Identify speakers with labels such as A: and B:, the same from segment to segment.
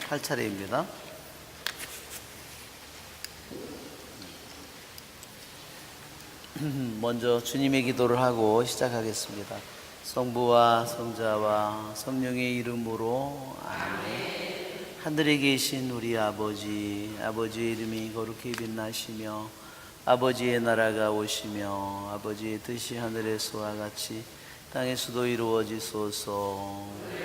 A: 할 차례입니다. 먼저 주님의 기도를 하고 시작하겠습니다. 성부와 성자와 성령의 이름으로 아멘. 하늘에 계신 우리 아버지, 아버지의 이름이 거룩히 빛나시며 아버지의 나라가 오시며 아버지의 뜻이 하늘에서와 같이 땅에서도 이루어지소서.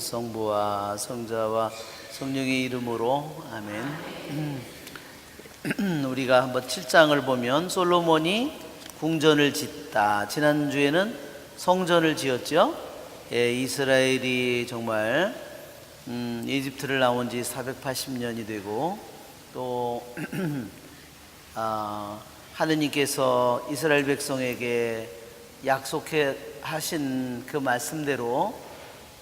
A: 성부와 성자와 성령의 이름으로 아멘. 우리가 한번 7장을 보면 솔로몬이 궁전을 짓다. 지난주에는 성전을 지었죠. 이스라엘이 정말 이집트를 나온 지 480년이 되고 또 하느님께서 이스라엘 백성에게 약속해 하신 그 말씀대로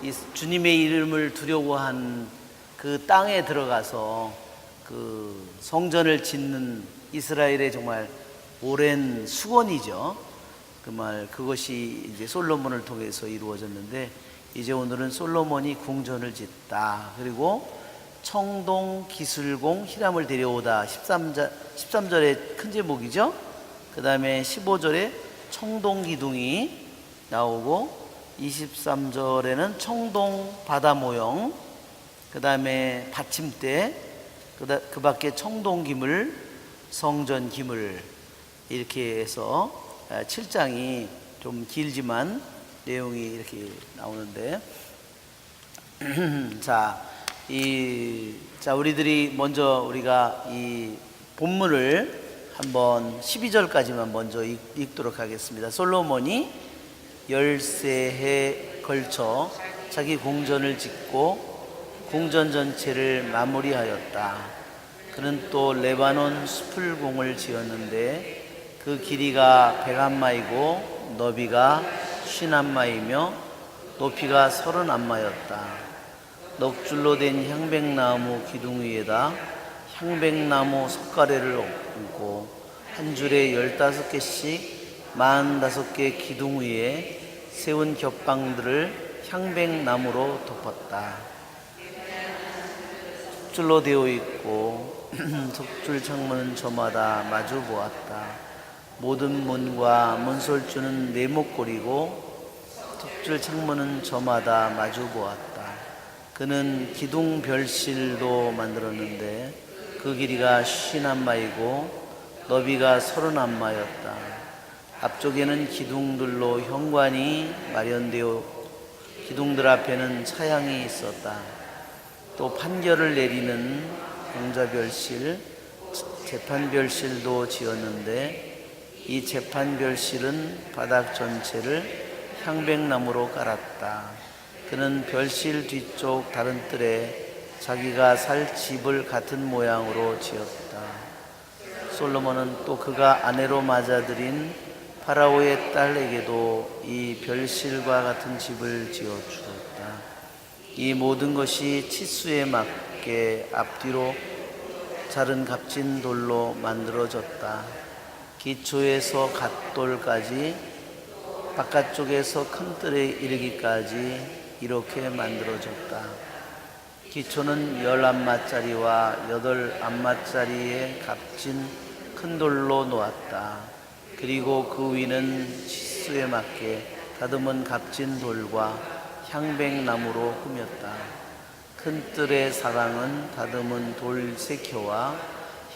A: 이 주님의 이름을 두려워한 그 땅에 들어가서 그 성전을 짓는 이스라엘의 정말 오랜 수건이죠. 그것이 이제 솔로몬을 통해서 이루어졌는데, 이제 오늘은 솔로몬이 궁전을 짓다. 그리고 청동 기술공 히람을 데려오다. 13절의 큰 제목이죠. 그 다음에 15절에 청동 기둥이 나오고 23절에는 청동 바다 모형, 그 다음에 받침대, 그 밖에 청동 기물, 성전 기물, 이렇게 해서 7장이 좀 길지만 내용이 이렇게 나오는데 우리들이 먼저 우리가 이 본문을 한번 12절까지만 먼저 읽도록 하겠습니다. 솔로몬이 13해에 걸쳐 자기 궁전을 짓고 궁전 전체를 마무리하였다. 그는 또 레바논 수풀공을 지었는데 그 길이가 100안마이고 너비가 50안마이며 높이가 30안마였다. 넉줄로 된 향백나무 기둥 위에다 향백나무 석가래를 얹고 한 줄에 15개씩 45개 기둥 위에 세운 겹방들을 향백나무로 덮었다. 석줄로 되어 있고 석줄 창문은 저마다 마주 보았다. 모든 문과 문설주는 네모꼴이고 석줄 창문은 저마다 마주 보았다. 그는 기둥 별실도 만들었는데 그 길이가 50안마이고 너비가 30안마였다. 앞쪽에는 기둥들로 현관이 마련되어 기둥들 앞에는 차양이 있었다. 또 판결을 내리는 공자별실, 재판별실도 지었는데 이 재판별실은 바닥 전체를 향백나무로 깔았다. 그는 별실 뒤쪽 다른 뜰에 자기가 살 집을 같은 모양으로 지었다. 솔로몬은 또 그가 아내로 맞아들인 파라오의 딸에게도 이 별실과 같은 집을 지어주었다. 이 모든 것이 치수에 맞게 앞뒤로 자른 값진 돌로 만들어졌다. 기초에서 갓돌까지 바깥쪽에서 큰 뜰에 이르기까지 이렇게 만들어졌다. 기초는 10안마짜리와 8안마짜리의 값진 큰 돌로 놓았다. 그리고 그 위는 치수에 맞게 다듬은 값진 돌과 향백나무로 꾸몄다. 큰 뜰의 사랑은 다듬은 돌 3켜와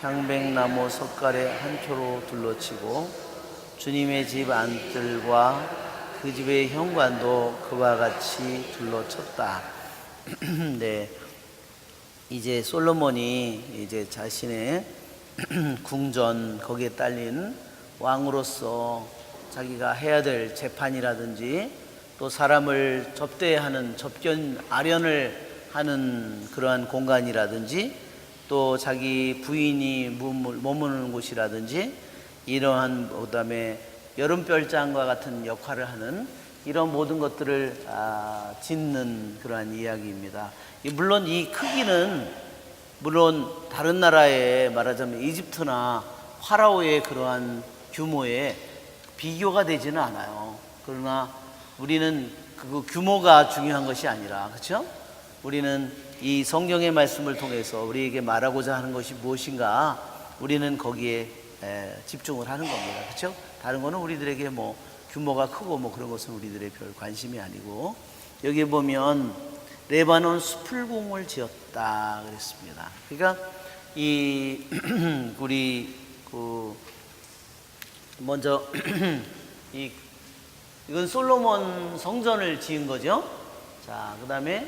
A: 향백나무 석가래 1켜로 둘러치고 주님의 집 안뜰과 그 집의 현관도 그와 같이 둘러쳤다. 네, 이제 솔로몬이 이제 자신의 궁전, 거기에 딸린 왕으로서 자기가 해야 될 재판이라든지 또 사람을 접대하는 접견 아련을 하는 그러한 공간이라든지 또 자기 부인이 머무는 곳이라든지 이러한 그다음에 여름별장과 같은 역할을 하는 이런 모든 것들을 짓는 그러한 이야기입니다. 물론 이 크기는 물론 다른 나라의 말하자면 이집트나 파라오의 그러한 규모에 비교가 되지는 않아요. 그러나 우리는 그 규모가 중요한 것이 아니라, 그렇죠? 우리는 이 성경의 말씀을 통해서 우리에게 말하고자 하는 것이 무엇인가, 우리는 거기에 집중을 하는 겁니다. 그렇죠? 다른 거는 우리들에게 뭐 규모가 크고 뭐 그런 것은 우리들의 별 관심이 아니고, 여기 보면 레바논 수풀공을 지었다 그랬습니다. 그러니까 이 우리 먼저 이건 솔로몬 성전을 지은 거죠. 자, 그 다음에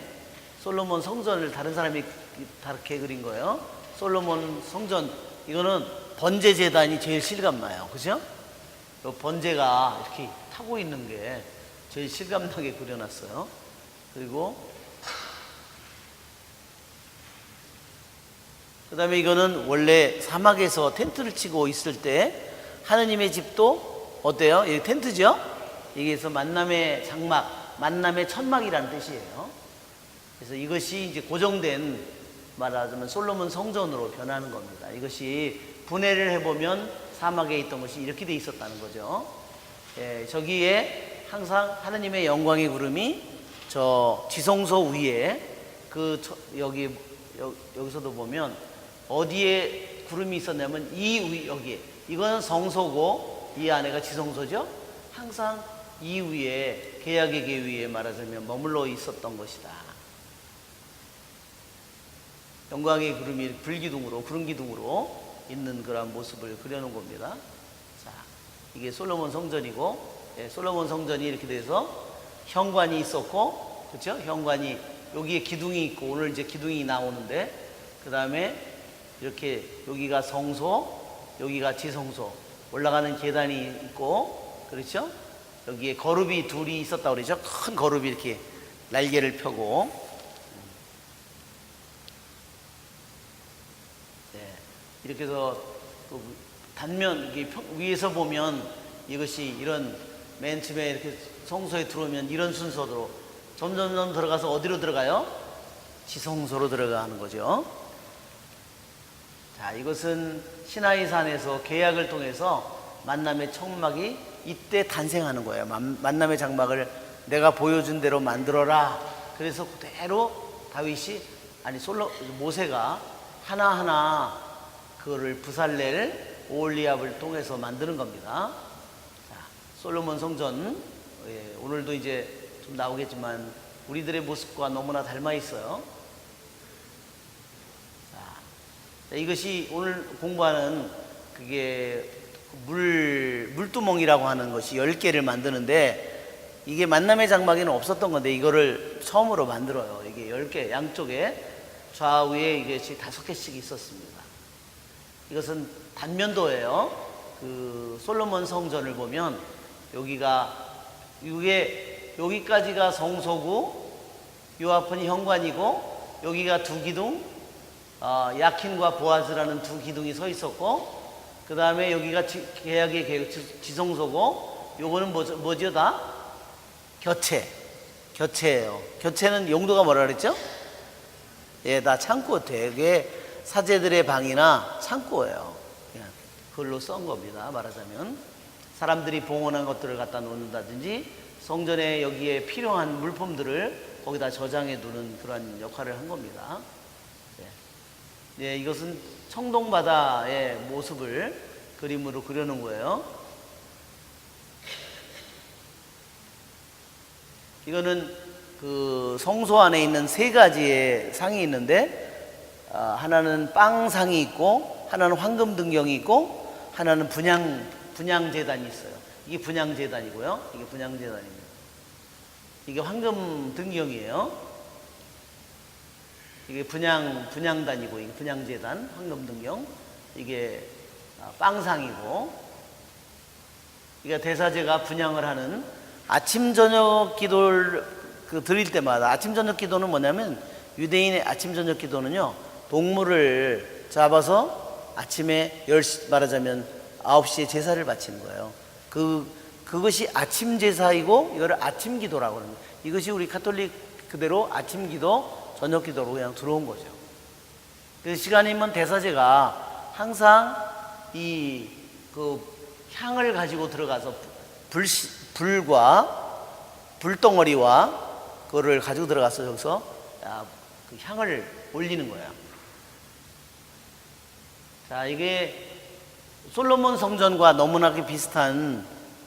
A: 솔로몬 성전을 다른 사람이 다르게 그린 거예요. 솔로몬 성전, 이거는 번제 제단이 제일 실감나요. 그죠? 번제가 이렇게 타고 있는 게 제일 실감나게 그려놨어요. 그리고 그 다음에 이거는 원래 사막에서 텐트를 치고 있을 때 하느님의 집도 어때요? 이게 텐트죠? 여기에서 만남의 장막, 만남의 천막이라는 뜻이에요. 그래서 이것이 이제 고정된, 말하자면 솔로몬 성전으로 변하는 겁니다. 이것이 분해를 해보면 사막에 있던 것이 이렇게 돼 있었다는 거죠. 예, 저기에 항상 하느님의 영광의 구름이 저 지성소 위에 여기서도 보면 어디에 구름이 있었냐면 여기에, 이거는 성소고 이 안에가 지성소죠. 항상 이 위에, 계약의 계 위에 말하자면 머물러 있었던 것이다. 영광의 구름이 불기둥으로, 구름기둥으로 있는 그런 모습을 그려놓은 겁니다. 자, 이게 솔로몬 성전이고, 예, 솔로몬 성전이 이렇게 돼서 현관이 있었고, 그렇죠? 현관이 여기에 기둥이 있고, 오늘 이제 기둥이 나오는데, 그 다음에 이렇게 여기가 성소, 여기가 지성소, 올라가는 계단이 있고, 그렇죠? 여기에 거룹이 둘이 있었다고 그러죠. 큰 거룹이 이렇게 날개를 펴고, 네, 이렇게 해서 단면 위에서 보면 이것이 이런 맨 처음에 이렇게 성소에 들어오면 이런 순서로 점점 들어가서 어디로 들어가요? 지성소로 들어가는 거죠. 자, 이것은 시나이산에서 계약을 통해서 만남의 천막이 이때 탄생하는 거예요. 만남의 장막을 내가 보여준 대로 만들어라. 그래서 그대로 다윗이, 모세가 하나하나 그거를 부살렐 오홀리압을 통해서 만드는 겁니다. 자, 솔로몬 성전, 예, 오늘도 이제 좀 나오겠지만 우리들의 모습과 너무나 닮아 있어요. 자, 이것이 오늘 공부하는 그게 물두멍이라고 하는 것이 10개를 만드는데, 이게 만남의 장막에는 없었던 건데 이거를 처음으로 만들어요. 이게 10개, 양쪽에 좌우에 이게 5개씩 있었습니다. 이것은 단면도예요. 그 솔로몬 성전을 보면 여기까지가 성소고, 요 앞은 현관이고, 여기가 두 기둥, 야킨과 보아즈라는 두 기둥이 서 있었고, 그 다음에 여기가 계약의 지성소고, 요거는 뭐죠? 다 교체예요. 교체는 용도가 뭐라 그랬죠? 예, 다 창고, 되게 사제들의 방이나 창고예요. 그냥 그걸로 쓴 겁니다. 말하자면 사람들이 봉헌한 것들을 갖다 놓는다든지, 성전에 여기에 필요한 물품들을 거기다 저장해 두는 그런 역할을 한 겁니다. 예. 예, 이것은 청동바다의 모습을 그림으로 그려놓은 거예요. 이거는 그 성소 안에 있는 3가지의 상이 있는데, 하나는 빵상이 있고, 하나는 황금 등경이 있고, 하나는 분향 제단이 있어요. 이게 분향 제단이고요. 이게 분향 제단입니다. 이게 황금 등경이에요. 이게 분향단이고, 이게 분향제단, 황금등경, 이게 빵상이고, 이게 대사제가 분향을 하는 아침 저녁 기도를 드릴 때마다, 아침 저녁 기도는 뭐냐면, 유대인의 아침 저녁 기도는요, 동물을 잡아서 아침에 10시, 말하자면 9시에 제사를 바치는 거예요. 그 그것이 아침 제사이고 이거를 아침 기도라고 합니다. 이것이 우리 카톨릭 그대로 아침 기도, 저녁 기도로 그냥 들어온 거죠. 그래서 시간이면 대사제가 항상 이 그 향을 가지고 들어가서 불과 불덩어리와 그거를 가지고 들어가서 여기서 그 향을 올리는 거야. 자, 이게 솔로몬 성전과 너무나 비슷한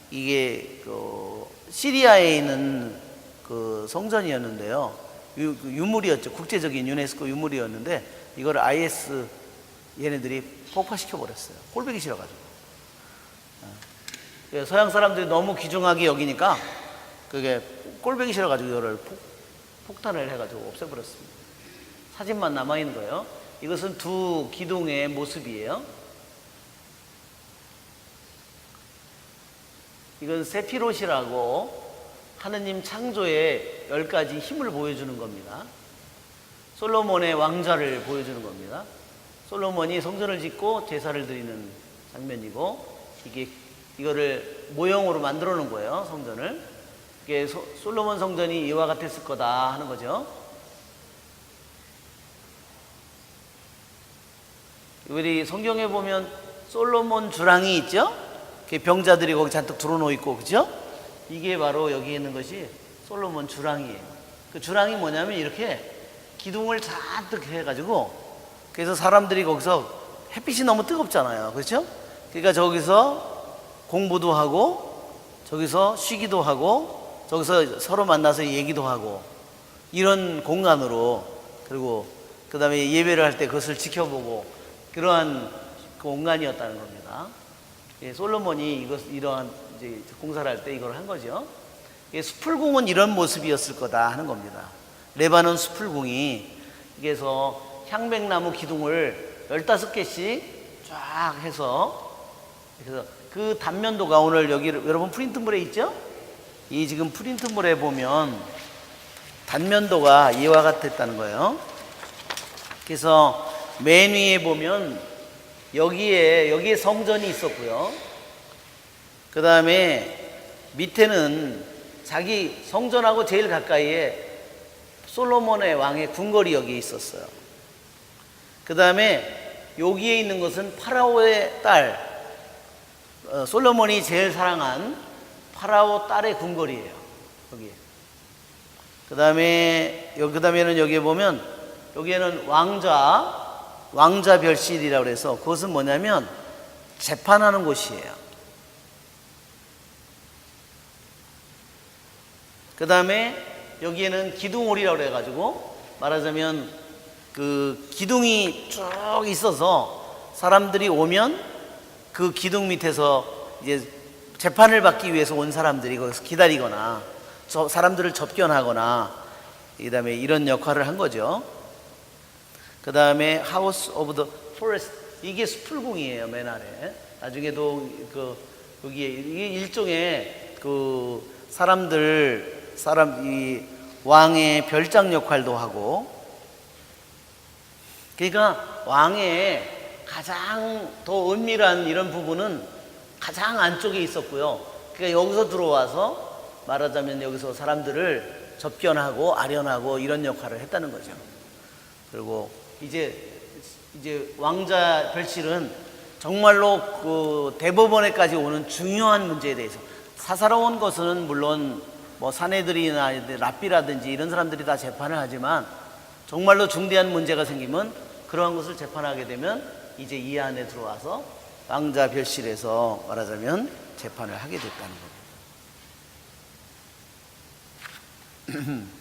A: 이게 그 시리아에 있는 그 성전이었는데요. 유물이었죠. 국제적인 유네스코 유물이었는데 이걸 IS 얘네들이 폭파시켜 버렸어요. 꼴보기 싫어가지고. 서양 사람들이 너무 귀중하게 여기니까 그게 꼴보기 싫어가지고 이거를 폭탄을 해가지고 없애버렸습니다. 사진만 남아있는 거예요. 이것은 두 기둥의 모습이에요. 이건 세피롯이라고 하느님 창조의 10가지 힘을 보여주는 겁니다. 솔로몬의 왕좌를 보여주는 겁니다. 솔로몬이 성전을 짓고 제사를 드리는 장면이고, 이거를 모형으로 만들어 놓은 거예요, 성전을. 이게 솔로몬 성전이 이와 같았을 거다 하는 거죠. 우리 성경에 보면 솔로몬 주랑이 있죠? 병자들이 거기 잔뜩 들어놓여 있고, 그죠? 이게 바로 여기 있는 것이 솔로몬 주랑이에요. 그 주랑이 뭐냐면 이렇게 기둥을 잔뜩 해가지고, 그래서 사람들이 거기서 햇빛이 너무 뜨겁잖아요. 그렇죠? 그러니까 저기서 공부도 하고, 저기서 쉬기도 하고, 저기서 서로 만나서 얘기도 하고, 이런 공간으로, 그리고 그 다음에 예배를 할 때 그것을 지켜보고, 그러한 공간이었다는 겁니다. 예, 솔로몬이 이러한 이제 공사를 할 때 이걸 한 거죠. 예, 수풀궁은 이런 모습이었을 거다 하는 겁니다. 레바논 수풀궁이, 그래서 향백나무 기둥을 15개씩 쫙 해서, 그래서 그 단면도가 오늘 여기 여러분 프린트물에 있죠? 이 지금 프린트물에 보면 단면도가 이와 같았다는 거예요. 그래서 맨 위에 보면 여기에 성전이 있었고요. 그 다음에 밑에는 자기 성전하고 제일 가까이에 솔로몬의 왕의 궁궐이 여기에 있었어요. 그 다음에 여기에 있는 것은 파라오의 딸, 솔로몬이 제일 사랑한 파라오 딸의 궁궐이에요. 여기. 그 다음에는 여기에 보면 여기에는 왕자 별실이라고 해서 그것은 뭐냐면 재판하는 곳이에요. 그 다음에 여기에는 기둥홀이라고 해가지고 말하자면 그 기둥이 쭉 있어서 사람들이 오면 그 기둥 밑에서 이제 재판을 받기 위해서 온 사람들이 거기서 기다리거나 사람들을 접견하거나 그 다음에 이런 역할을 한 거죠. 그 다음에 하우스 오브 더 포레스트, 이게 수풀궁이에요. 맨 아래. 나중에도 여기에 이게 일종의 이 왕의 별장 역할도 하고, 그러니까 왕의 가장 더 은밀한 이런 부분은 가장 안쪽에 있었고요. 그러니까 여기서 들어와서 말하자면 여기서 사람들을 접견하고 아련하고 이런 역할을 했다는 거죠. 그리고 이제 왕자 별실은 정말로 그 대법원에까지 오는 중요한 문제에 대해서, 사사로운 것은 물론 뭐 사내들이나 랍비라든지 이런 사람들이 다 재판을 하지만 정말로 중대한 문제가 생기면 그러한 것을 재판하게 되면 이제 이 안에 들어와서 왕자 별실에서 말하자면 재판을 하게 됐다는 겁니다.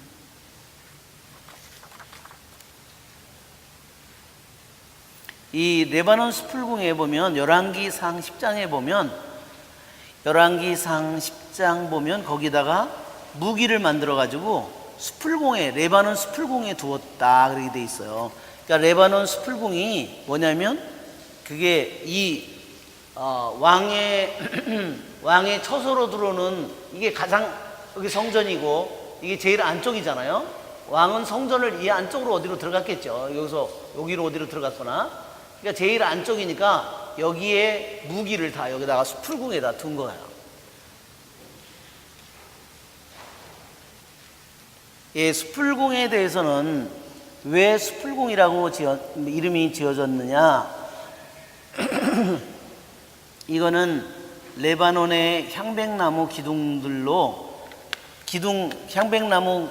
A: 이 레바논 수풀궁에 보면 열왕기상 10장에 보면 거기다가 무기를 만들어 가지고 레바논 수풀궁에 두었다 그렇게 돼 있어요. 그러니까 레바논 수풀궁이 뭐냐면 그게 왕의 처소로 들어오는, 이게 가장 여기 성전이고 이게 제일 안쪽이잖아요. 왕은 성전을 이 안쪽으로 어디로 들어갔겠죠. 여기로 어디로 들어갔거나. 그러니까 제일 안쪽이니까 여기에 무기를 다 여기다가 수풀궁에다 둔 거예요. 예, 수풀궁에 대해서는 왜 수풀궁이라고 이름이 지어졌느냐? 이거는 레바논의 향백나무 기둥들로 향백나무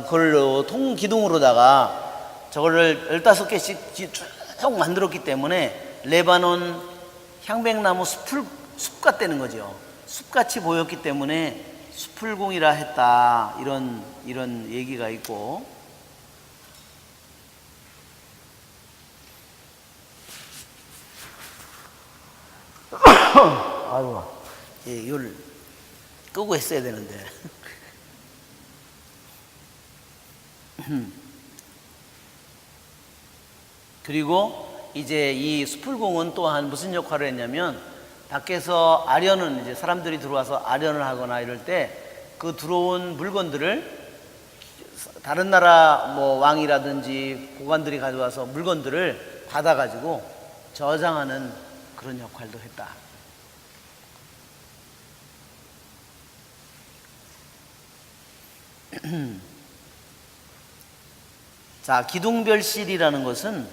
A: 걸로 통기둥으로다가 저거를 15개씩 쭉 만들었기 때문에 레바논 향백나무 숲 같다는 거죠. 숲같이 보였기 때문에 수풀궁이라 했다. 이런 얘기가 있고, 아이고, 예, 이걸 끄고 했어야 되는데. 그리고 이제 이 수풀궁은 또한 무슨 역할을 했냐면, 밖에서 아련은 이제 사람들이 들어와서 아련을 하거나 이럴 때 그 들어온 물건들을 다른 나라 뭐 왕이라든지 고관들이 가져와서 물건들을 받아가지고 저장하는 그런 역할도 했다. 자, 기둥별실이라는 것은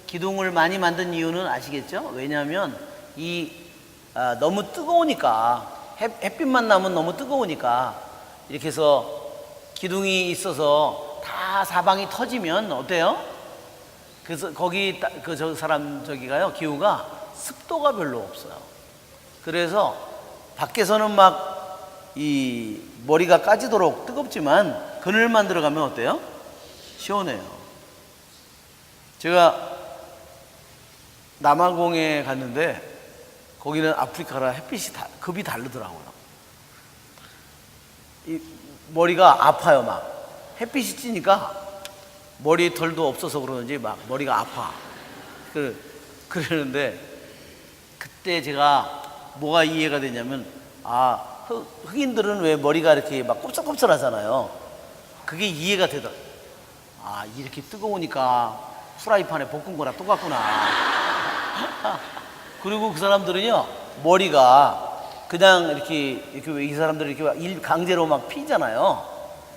A: 기둥을 많이 만든 이유는 아시겠죠? 왜냐하면 너무 뜨거우니까, 햇빛만 나면 너무 뜨거우니까 이렇게 해서 기둥이 있어서 다 사방이 터지면 어때요? 그래서 거기 저기가요, 기후가 습도가 별로 없어요. 그래서 밖에서는 막 이 머리가 까지도록 뜨겁지만 그늘만 들어가면 어때요? 시원해요. 제가 남아공에 갔는데 거기는 아프리카라 햇빛이 급이 다르더라고요. 이 머리가 아파요. 막 햇빛이 찌니까 머리털도 없어서 그러는지 막 머리가 아파. 그러는데 그때 제가 뭐가 이해가 되냐면, 흑인들은 왜 머리가 이렇게 막 곱슬곱슬 하잖아요. 그게 이해가 되더라고요. 이렇게 뜨거우니까 프라이팬에 볶은 거랑 똑같구나. 그리고 그 사람들은요, 머리가 그냥 이렇게 이 사람들이 이렇게 강제로 막 피잖아요.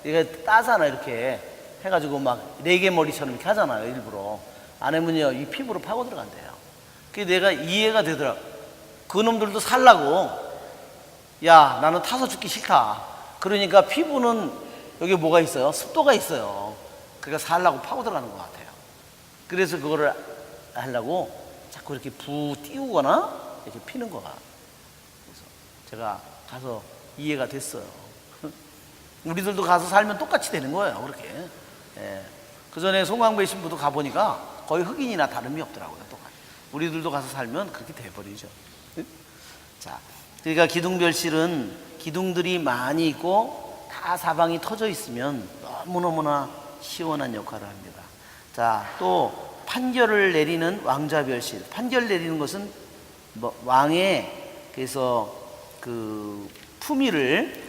A: 이게 따잖아, 이렇게 해가지고 막 레게 머리처럼 이렇게 하잖아요, 일부러. 안 하면요, 이 피부로 파고 들어간대요. 그게 내가 이해가 되더라고. 그놈들도 살라고, 야, 나는 타서 죽기 싫다. 그러니까 피부는 여기 뭐가 있어요? 습도가 있어요. 그러니까 살라고 파고 들어가는 것 같아요. 그래서 그거를 하려고 자꾸 이렇게 띄우거나 이렇게 피는 거가. 그래서 제가 가서 이해가 됐어요. 우리들도 가서 살면 똑같이 되는 거예요, 그렇게. 예. 그 전에 송광배 신부도 가보니까 거의 흑인이나 다름이 없더라고요, 똑같이. 우리들도 가서 살면 그렇게 돼버리죠. 자, 그러니까 기둥별실은 기둥들이 많이 있고 다 사방이 터져 있으면 너무너무나 시원한 역할을 합니다. 자, 또 판결을 내리는 왕자별실. 판결 내리는 것은 왕의, 그래서 그 품위를,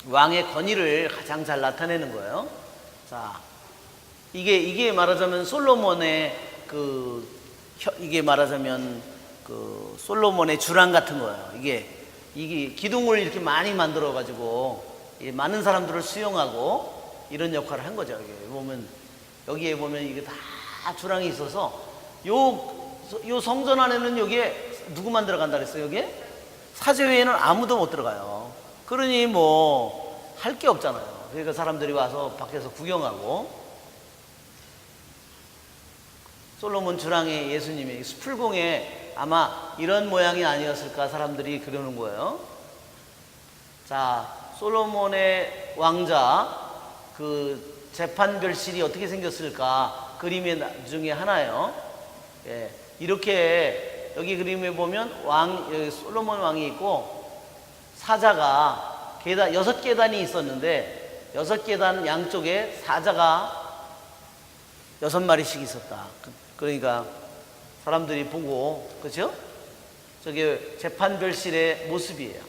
A: 왕의 권위를 가장 잘 나타내는 거예요. 자, 이게 말하자면 솔로몬의 이게 말하자면 솔로몬의 주랑 같은 거예요. 이게 기둥을 이렇게 많이 만들어 가지고 많은 사람들을 수용하고 이런 역할을 한 거죠. 여기에 보면 이게 다 주랑이 있어서 요 성전 안에는 여기에 누구만 들어간다 그랬어요? 여기에 사제외에는 아무도 못 들어가요. 그러니 뭐 할 게 없잖아요. 그러니까 사람들이 와서 밖에서 구경하고, 솔로몬 주랑의 예수님이 수풀궁에 아마 이런 모양이 아니었을까 사람들이 그러는 거예요. 자, 솔로몬의 왕자 그 재판별실이 어떻게 생겼을까 그림 중에 하나예요. 예, 이렇게 여기 그림에 보면 여기 솔로몬 왕이 있고 사자가 6계단이 있었는데 6계단 양쪽에 사자가 6마리씩 있었다. 그러니까 사람들이 보고, 그렇죠? 저게 재판별실의 모습이에요.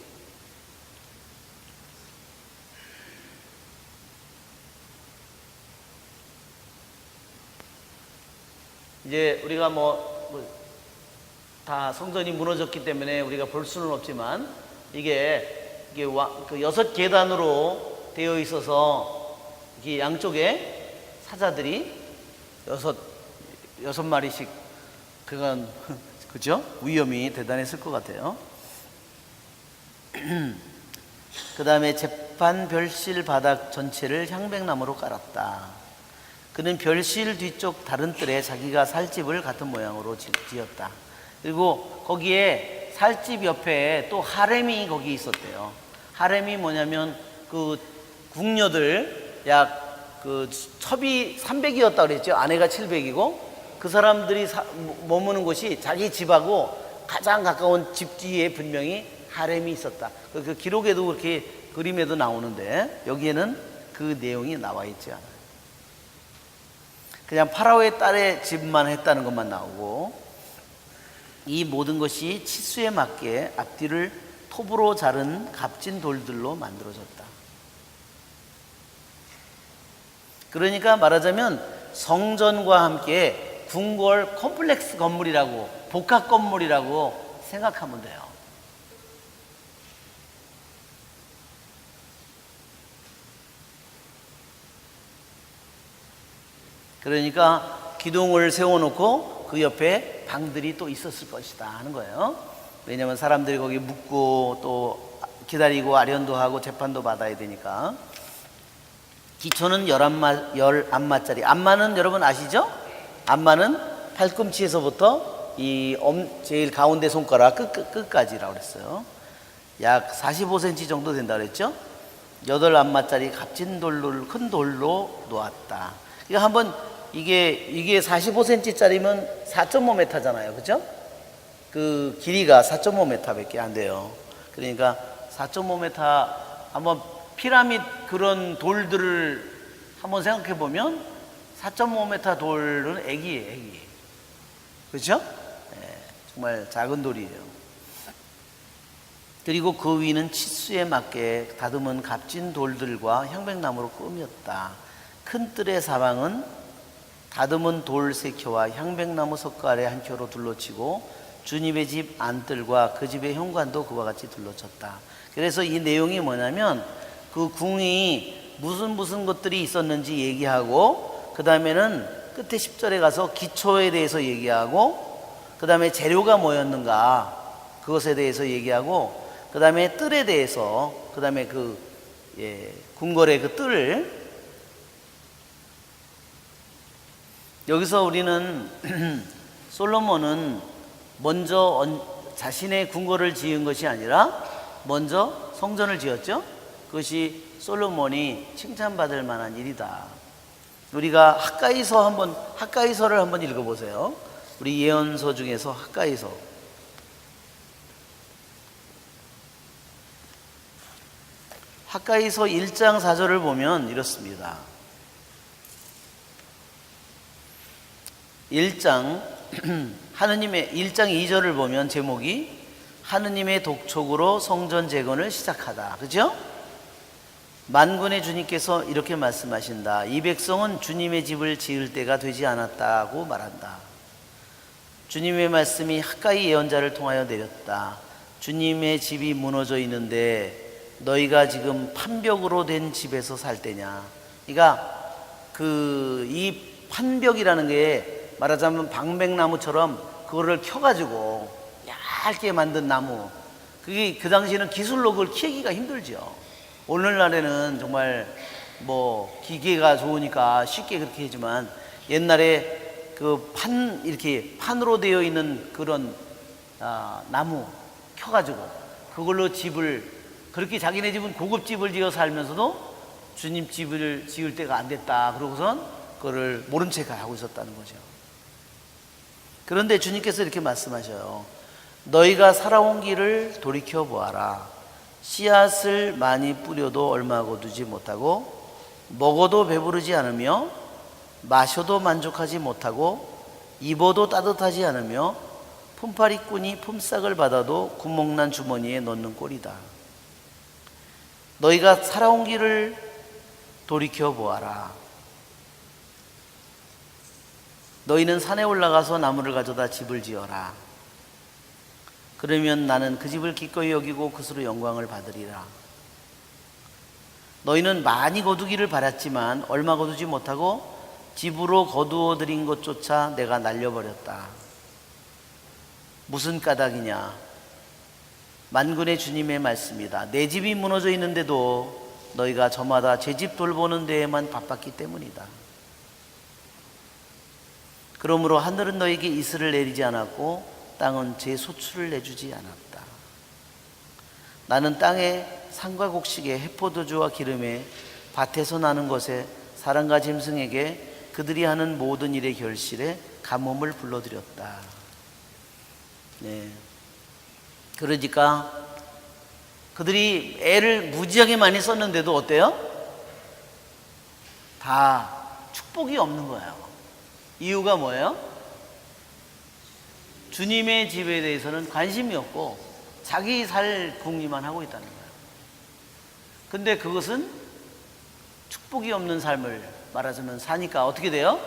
A: 이제 우리가 다 성전이 무너졌기 때문에 우리가 볼 수는 없지만, 이게 이게 그 6계단으로 되어 있어서 이게 양쪽에 사자들이 여섯 마리씩, 그건 그죠? 위험이 대단했을 것 같아요. 그 다음에 재판 별실 바닥 전체를 향백나무로 깔았다. 그는 별실 뒤쪽 다른 뜰에 자기가 살 집을 같은 모양으로 지었다. 그리고 거기에 살집 옆에 또 하렘이 거기 있었대요. 하렘이 뭐냐면 그 궁녀들 약 그 첩이 300이었다 그랬죠. 아내가 700이고 그 사람들이 머무는 곳이 자기 집하고 가장 가까운 집 뒤에 분명히 하렘이 있었다. 그 기록에도 그렇게 그림에도 나오는데 여기에는 그 내용이 나와 있지 않아요. 그냥 파라오의 딸의 집만 했다는 것만 나오고, 이 모든 것이 치수에 맞게 앞뒤를 톱으로 자른 값진 돌들로 만들어졌다. 그러니까 말하자면 성전과 함께 궁궐 컴플렉스 건물이라고, 복합 건물이라고 생각하면 돼요. 그러니까 기둥을 세워놓고 그 옆에 방들이 또 있었을 것이다 하는 거예요. 왜냐하면 사람들이 거기 묵고 또 기다리고 아련도 하고 재판도 받아야 되니까. 기초는 11마짜리. 안마는 여러분 아시죠? 안마는 팔꿈치에서부터 이 제일 가운데 손가락 끝까지라고 그랬어요. 약 45cm 정도 된다 그랬죠? 8안마짜리 값진 돌로, 큰 돌로 놓았다. 그러니까 한번 이게 45cm짜리면 4.5m잖아요. 그죠? 그 길이가 4.5m 밖에 안 돼요. 그러니까 4.5m, 한번 피라밋 그런 돌들을 한번 생각해 보면 4.5m 돌은 애기예요, 애기. 그죠? 네, 정말 작은 돌이에요. 그리고 그 위는 치수에 맞게 다듬은 값진 돌들과 향백나무로 꾸몄다. 큰 뜰의 사방은 다듬은 돌 3켜와 향백나무 석가래 1켜로 둘러치고 주님의 집 안뜰과 그 집의 현관도 그와 같이 둘러쳤다. 그래서 이 내용이 뭐냐면 그 궁이 무슨 것들이 있었는지 얘기하고, 그 다음에는 끝에 10절에 가서 기초에 대해서 얘기하고, 그 다음에 재료가 뭐였는가 그것에 대해서 얘기하고, 그 다음에 뜰에 대해서, 그 다음에 궁궐의 그 뜰을, 여기서 우리는 솔로몬은 먼저 자신의 궁궐을 지은 것이 아니라 먼저 성전을 지었죠. 그것이 솔로몬이 칭찬받을 만한 일이다. 우리가 학가이서를 한번 읽어보세요. 우리 예언서 중에서 학가이서. 학가이서 1장 4절을 보면 이렇습니다. 1장 1장 2절을 보면 제목이 하느님의 독촉으로 성전 재건을 시작하다. 그죠? 만군의 주님께서 이렇게 말씀하신다. 이 백성은 주님의 집을 지을 때가 되지 않았다고 말한다. 주님의 말씀이 학가이 예언자를 통하여 내렸다. 주님의 집이 무너져 있는데 너희가 지금 판벽으로 된 집에서 살 때냐. 그러니까 이 판벽이라는 게 말하자면 방백나무처럼 그거를 켜가지고 얇게 만든 나무, 그게 그 당시에는 기술로 그걸 키우기가 힘들죠. 오늘날에는 정말 기계가 좋으니까 쉽게 그렇게 하지만, 옛날에 이렇게 판으로 되어 있는 그런 나무 켜가지고 그걸로 집을, 그렇게 자기네 집은 고급집을 지어 살면서도 주님 집을 지을 때가 안 됐다 그러고선 그거를 모른 채 하고 있었다는 거죠. 그런데 주님께서 이렇게 말씀하셔요. 너희가 살아온 길을 돌이켜 보아라. 씨앗을 많이 뿌려도 얼마 거두지 못하고, 먹어도 배부르지 않으며, 마셔도 만족하지 못하고, 입어도 따뜻하지 않으며, 품팔이꾼이 품삯을 받아도 구멍난 주머니에 넣는 꼴이다. 너희가 살아온 길을 돌이켜 보아라. 너희는 산에 올라가서 나무를 가져다 집을 지어라. 그러면 나는 그 집을 기꺼이 여기고 그스로 영광을 받으리라. 너희는 많이 거두기를 바랐지만 얼마 거두지 못하고 집으로 거두어 들인 것조차 내가 날려버렸다. 무슨 까닭이냐? 만군의 주님의 말씀이다. 내 집이 무너져 있는데도 너희가 저마다 제 집 돌보는 데에만 바빴기 때문이다. 그러므로 하늘은 너희에게 이슬을 내리지 않았고 땅은 제 소출을 내주지 않았다. 나는 땅에 산과 곡식에 해포도주와 기름에 밭에서 나는 것에 사람과 짐승에게 그들이 하는 모든 일의 결실에 가뭄을 불러들였다. 네. 그러니까 그들이 애를 무지하게 많이 썼는데도 어때요? 다 축복이 없는 거예요. 이유가 뭐예요? 주님의 집에 대해서는 관심이 없고 자기 살 궁리만 하고 있다는 거예요. 근데 그것은 축복이 없는 삶을 말하자면 사니까 어떻게 돼요?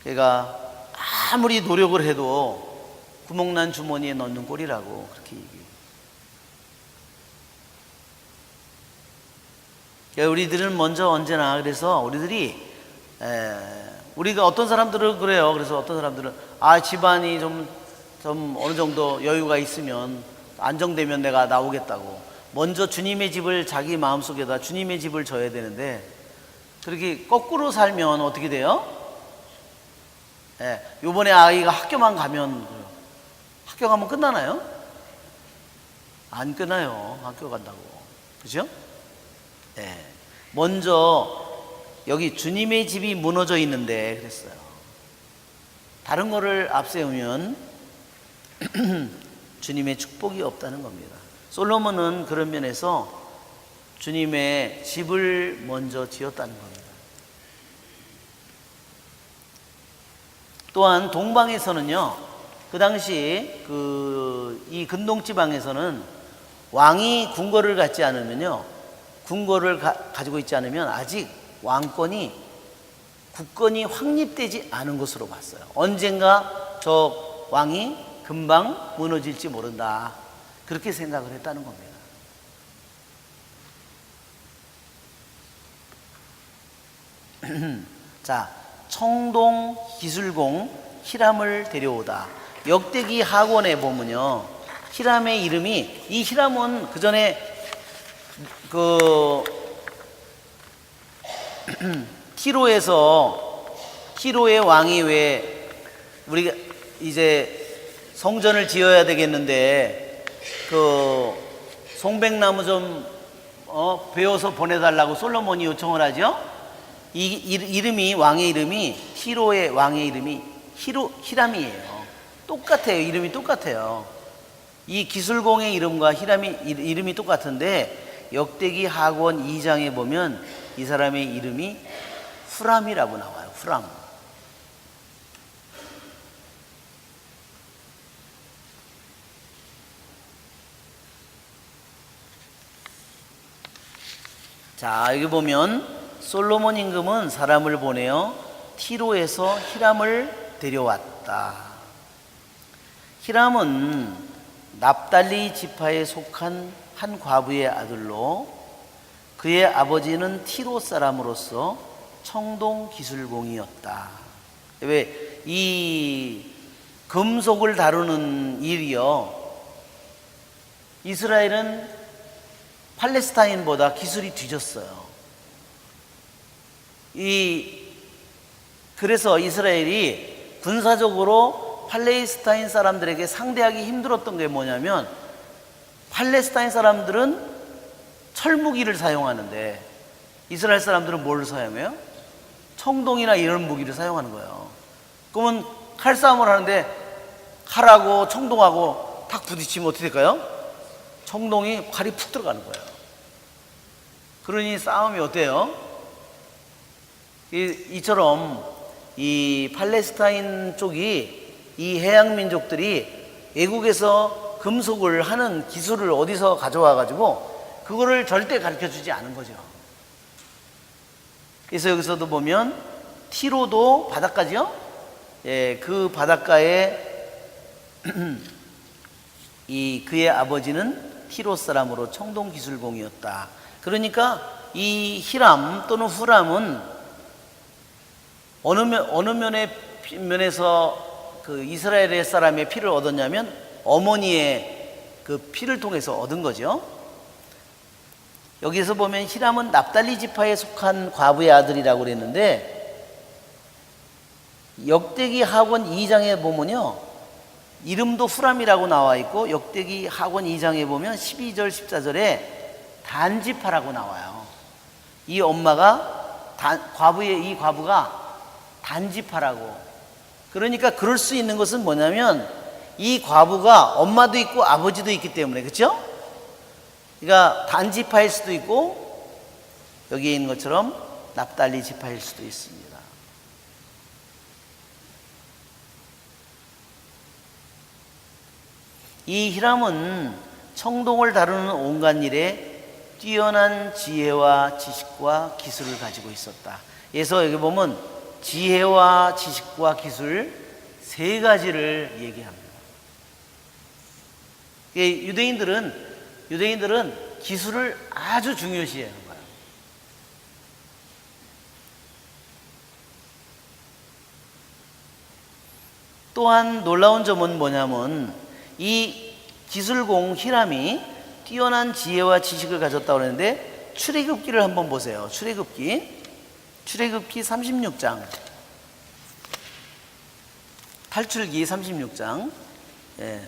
A: 걔가 아무리 노력을 해도 구멍난 주머니에 넣는 꼴이라고 그렇게 얘기해요. 우리들은 먼저 언제나 그래서 우리가 어떤 사람들은 그래요. 그래서 어떤 사람들은 집안이 좀 어느 정도 여유가 있으면 안정되면 내가 나오겠다고 먼저 주님의 집을 자기 마음속에다 주님의 집을 져야 되는데 그렇게 거꾸로 살면 어떻게 돼요? 요번에 아이가 학교만 가면 끝나나요? 안 끝나요. 학교 간다고. 그죠? 먼저 여기 주님의 집이 무너져 있는데 그랬어요. 다른 거를 앞세우면 주님의 축복이 없다는 겁니다. 솔로몬은 그런 면에서 주님의 집을 먼저 지었다는 겁니다. 또한 동방에서는요, 그 당시 이 근동지방에서는 왕이 궁궐을 갖지 않으면요, 궁궐을 가지고 있지 않으면 아직 국권이 확립되지 않은 것으로 봤어요. 언젠가 저 왕이 금방 무너질지 모른다. 그렇게 생각을 했다는 겁니다. 자, 청동 기술공 히람을 데려오다. 역대기 하권에 보면요, 히람의 이름이, 이 히람은 그 전에 티로의 왕이 왜 우리가 이제 성전을 지어야 되겠는데 송백나무 좀 베어서 보내달라고 솔로몬이 요청을 하죠. 왕의 이름이 티로의 왕의 이름이 히람이에요. 똑같아요. 이름이 똑같아요. 이 기술공의 이름과 히람이 이름이 똑같은데 역대기 하권 2장에 보면 이 사람의 이름이 후람이라고 나와요. 후람. 자, 여기 보면 솔로몬 임금은 사람을 보내어 티로에서 히람을 데려왔다. 히람은 납달리 지파에 속한 한 과부의 아들로 그의 아버지는 티로 사람으로서 청동 기술공이었다. 왜 이 금속을 다루는 일이요, 이스라엘은 팔레스타인보다 기술이 뒤졌어요. 그래서 이스라엘이 군사적으로 팔레스타인 사람들에게 상대하기 힘들었던 게 뭐냐면, 팔레스타인 사람들은 철무기를 사용하는데 이스라엘 사람들은 뭘 사용해요? 청동이나 이런 무기를 사용하는 거예요. 그러면 칼싸움을 하는데 칼하고 청동하고 탁 부딪히면 어떻게 될까요? 청동이 칼이 푹 들어가는 거예요. 그러니 싸움이 어때요? 이처럼 이 팔레스타인 쪽이, 이 해양 민족들이 외국에서 금속을 하는 기술을 어디서 가져와 가지고 그거를 절대 가르쳐 주지 않은 거죠. 그래서 여기서도 보면 티로도 바닷가죠. 그 바닷가에 그의 아버지는 티로 사람으로 청동 기술공이었다. 그러니까 이 히람 또는 후람은 어느 면에서 그 이스라엘의 사람의 피를 얻었냐면 어머니의 그 피를 통해서 얻은 거죠. 여기서 보면 히람은 납달리 지파에 속한 과부의 아들이라고 그랬는데, 역대기 하권 2장에 보면요, 이름도 후람이라고 나와 있고, 역대기 하권 2장에 보면 12절 14절에 단지파라고 나와요. 이 엄마가 이 과부가 단지파라고. 그러니까 그럴 수 있는 것은 뭐냐면 이 과부가 엄마도 있고 아버지도 있기 때문에, 그렇죠? 그러니까 단지파일 수도 있고 여기에 있는 것처럼 납달리 지파일 수도 있습니다. 이 히람은 청동을 다루는 온갖 일에 뛰어난 지혜와 지식과 기술을 가지고 있었다. 그래서 여기 보면 지혜와 지식과 기술 세 가지를 얘기합니다. 유대인들은 기술을 아주 중요시해요. 또한 놀라운 점은 뭐냐면 이 기술공 히람이 뛰어난 지혜와 지식을 가졌다고 그러는데, 출애굽기를 한번 보세요. 출애굽기 36장, 탈출기 36장. 예.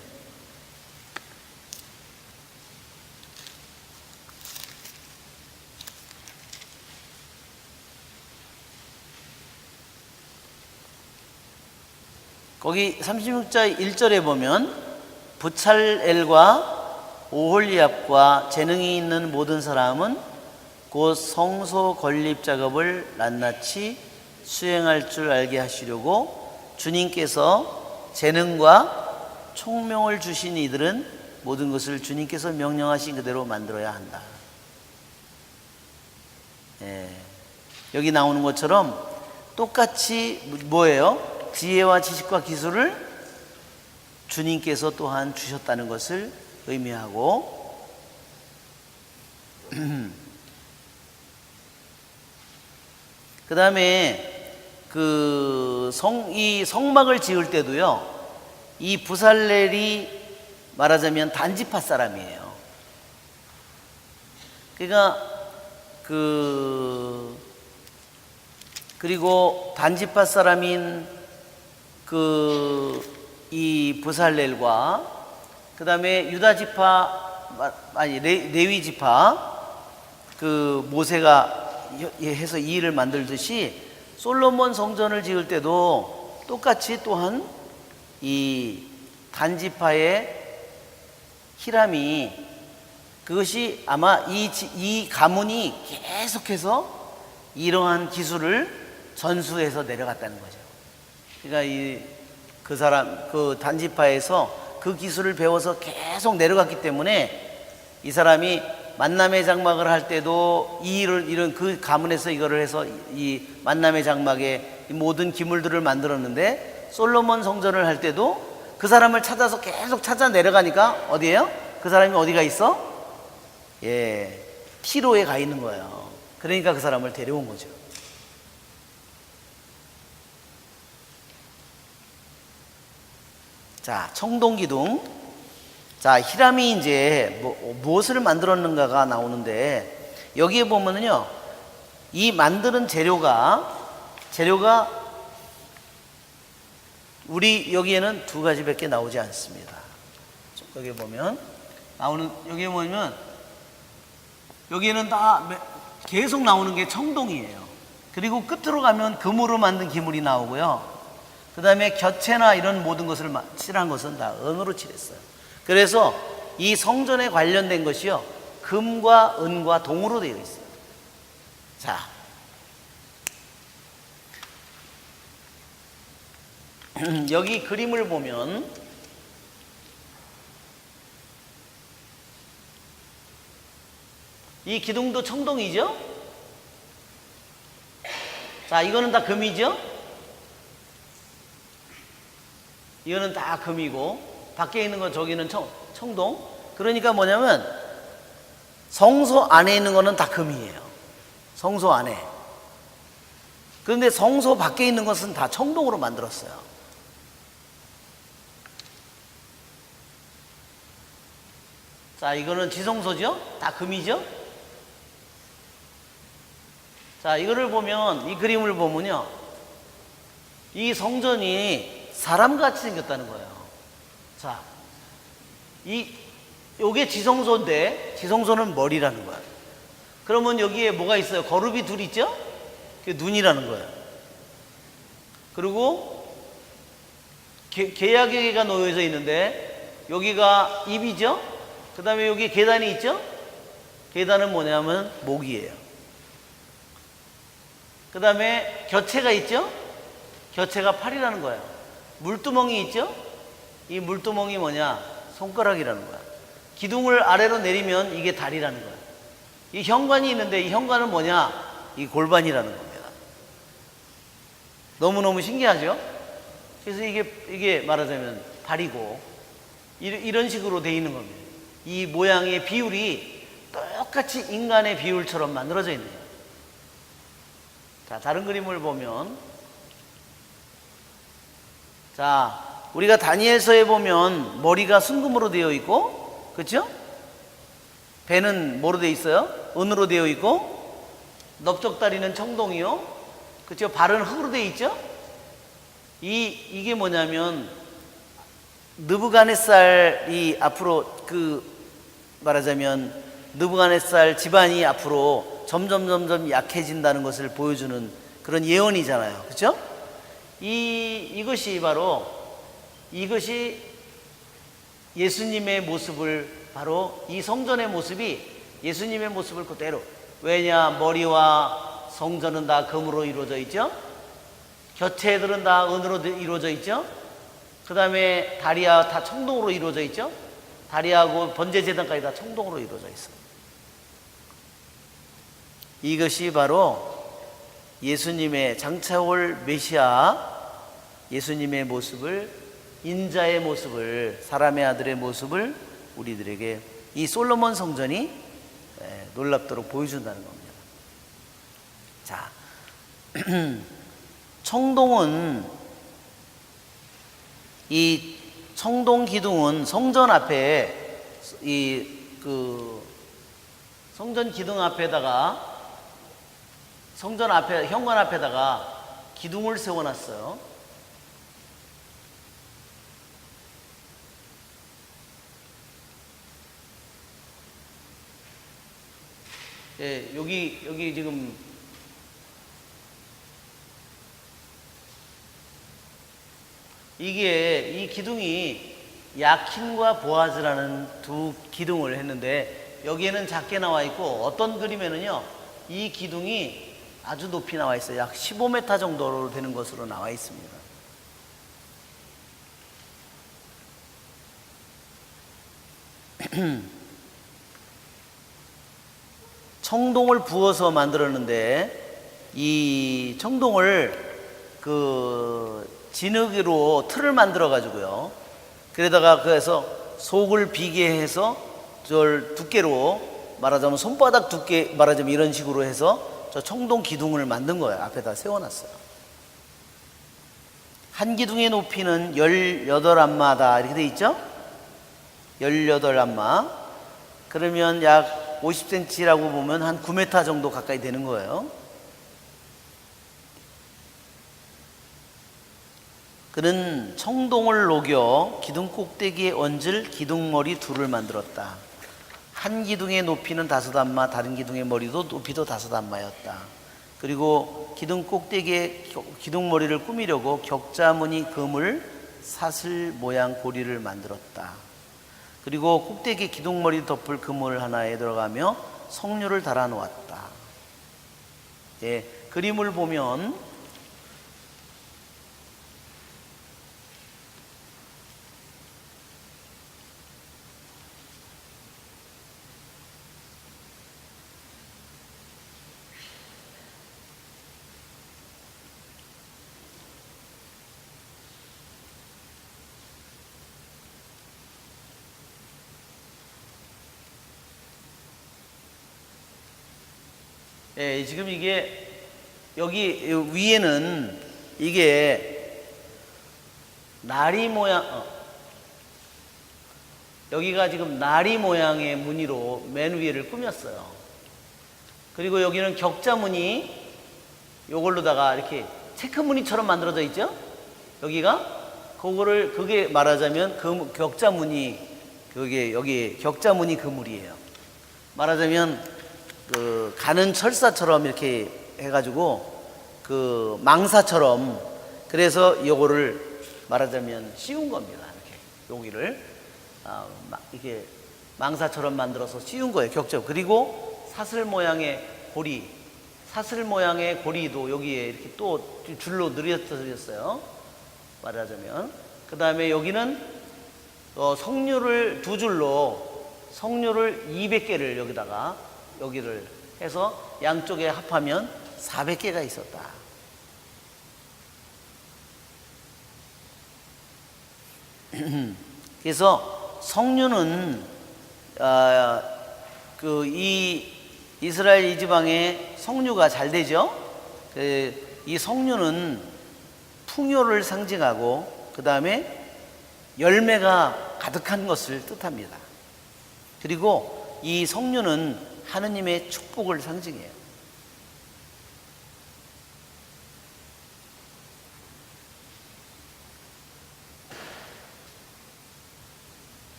A: 거기 36장 1절에 보면 부찰엘과 오홀리압과 재능이 있는 모든 사람은 곧 성소 건립 작업을 낱낱이 수행할 줄 알게 하시려고 주님께서 재능과 총명을 주신 이들은 모든 것을 주님께서 명령하신 그대로 만들어야 한다. 예. 여기 나오는 것처럼 똑같이 뭐예요? 지혜와 지식과 기술을 주님께서 또한 주셨다는 것을 의미하고, 그 다음에 이 성막을 지을 때도요, 이 부살렐이 말하자면 단지파 사람이에요. 그러니까 그리고 단지파 사람인 이 부살렐과 그 다음에 유다 지파, 레위 지파, 모세가 해서 이 일을 만들듯이 솔로몬 성전을 지을 때도 똑같이 또한 이 단지파의 히람이, 그것이 아마 이 가문이 계속해서 이러한 기술을 전수해서 내려갔다는 거죠. 그러니까 그 단지파에서 그 기술을 배워서 계속 내려갔기 때문에 이 사람이 만남의 장막을 할 때도 이런 그 가문에서 이거를 해서 이 만남의 장막에 모든 기물들을 만들었는데, 솔로몬 성전을 할 때도 그 사람을 찾아서 계속 찾아 내려가니까 어디에요? 그 사람이 어디가 있어? 예, 티로에 가 있는 거예요. 그러니까 그 사람을 데려온 거죠. 자, 청동기둥. 자, 히람이 이제 무엇을 만들었는가가 나오는데, 여기에 보면은요, 이 만드는 재료가 우리 여기에는 두 가지밖에 나오지 않습니다. 여기 보면 여기 보면 여기에는 다 계속 나오는 게 청동이에요. 그리고 끝으로 가면 금으로 만든 기물이 나오고요. 그 다음에 곁에나 이런 모든 것을 칠한 것은 다 은으로 칠했어요. 그래서 이 성전에 관련된 것이요, 금과 은과 동으로 되어 있어요. 자, 여기 그림을 보면 이 기둥도 청동이죠? 자, 이거는 다 금이죠? 이거는 다 금이고, 밖에 있는 건 저기는 청동. 그러니까 뭐냐면 성소 안에 있는 거는 다 금이에요. 성소 안에. 그런데 성소 밖에 있는 것은 다 청동으로 만들었어요. 자, 이거는 지성소죠? 다 금이죠? 자, 이거를 보면, 이 그림을 보면요, 이 성전이 사람같이 생겼다는 거예요. 자, 요게 지성소인데, 지성소는 머리라는 거예요. 그러면 여기에 뭐가 있어요? 거룹이 둘 있죠? 그게 눈이라는 거예요. 그리고 계약여기가 놓여져 있는데, 여기가 입이죠? 그 다음에 여기 계단이 있죠? 계단은 뭐냐면 목이에요. 그 다음에 겨체가 있죠? 겨체가 팔이라는 거예요. 물두멍이 있죠? 이 물두멍이 뭐냐? 손가락이라는 거야. 기둥을 아래로 내리면 이게 다리라는 거야. 이 현관이 있는데 이 현관은 뭐냐? 이 골반이라는 겁니다. 너무너무 신기하죠? 그래서 이게 말하자면 발이고 이런 식으로 돼 있는 겁니다. 이 모양의 비율이 똑같이 인간의 비율처럼 만들어져 있는 거예요. 자, 다른 그림을 보면, 자, 우리가 다니엘서에 보면 머리가 순금으로 되어 있고, 그렇죠? 배는 뭐로 되어 있어요? 은으로 되어 있고, 넓적다리는 청동이요, 그렇죠? 발은 흙으로 되어 있죠? 이게 뭐냐면 느부갓네살이 앞으로 말하자면 느부갓네살 집안이 앞으로 점점 약해진다는 것을 보여주는 그런 예언이잖아요. 그렇죠? 이것이 예수님의 모습을, 바로 이 성전의 모습이 예수님의 모습을 그대로, 왜냐, 머리와 성전은 다 금으로 이루어져 있죠? 겨체들은 다 은으로 이루어져 있죠? 그 다음에 다리와 다 청동으로 이루어져 있죠? 다리하고 번제제단까지 다 청동으로 이루어져 있어요. 이것이 바로 예수님의 장차올 메시아, 예수님의 모습을, 인자의 모습을, 사람의 아들의 모습을 우리들에게 이 솔로몬 성전이 놀랍도록 보여준다는 겁니다. 자, 청동은, 이 청동 기둥은 성전 앞에, 성전 기둥 앞에다가, 성전 앞에, 현관 앞에다가 기둥을 세워놨어요. 예, 여기 지금 이 기둥이 야킨과 보아즈라는 두 기둥을 했는데, 여기에는 작게 나와 있고, 어떤 그림에는요 이 기둥이 아주 높이 나와 있어요. 약 15m 정도로 되는 것으로 나와 있습니다. 청동을 부어서 만들었는데, 이 청동을 진흙으로 틀을 만들어 가지고요, 그래서 속을 비게 해서 저 두께로, 말하자면 손바닥 두께, 말하자면 이런 식으로 해서 저 청동 기둥을 만든 거예요. 앞에다 세워놨어요. 한 기둥의 높이는 18안마다 이렇게 돼 있죠? 18안마. 그러면 약 50cm라고 보면 한 9m 정도 가까이 되는 거예요. 그는 청동을 녹여 기둥 꼭대기에 얹을 기둥머리 둘을 만들었다. 한 기둥의 높이는 5안마, 다른 기둥의 머리도 높이도 5안마였다. 그리고 기둥 꼭대기에 기둥머리를 꾸미려고 격자무늬 금을 사슬 모양 고리를 만들었다. 그리고 꼭대기 기둥머리 덮을 그물 하나에 들어가며 석류를 달아 놓았다. 예, 그림을 보면 예, 지금 이게 여기 위에는 이게 나리 모양, 여기가 지금 나리 모양의 무늬로 맨 위에를 꾸몄어요. 그리고 여기는 격자 무늬, 요걸로다가 이렇게 체크 무늬처럼 만들어져 있죠? 여기가 그게 말하자면 그 격자 무늬, 그게 여기 격자 무늬 그물이에요. 말하자면 그 가는 철사처럼 이렇게 해가지고 그 망사처럼, 그래서 요거를 말하자면 씌운 겁니다. 이렇게 여기를 이렇게 망사처럼 만들어서 씌운 거예요. 격자. 그리고 사슬 모양의 고리, 사슬 모양의 고리도 여기에 이렇게 또 줄로 늘어뜨렸어요. 말하자면. 그 다음에 여기는 석류를 두 줄로 석류를 200개를 여기를 해서 양쪽에 합하면 400개가 있었다. 그래서 석류는 이 이스라엘 이 지방에 석류가 잘 되죠. 이 석류는 풍요를 상징하고 그 다음에 열매가 가득한 것을 뜻합니다. 그리고 이 석류는 하느님의 축복을 상징해요.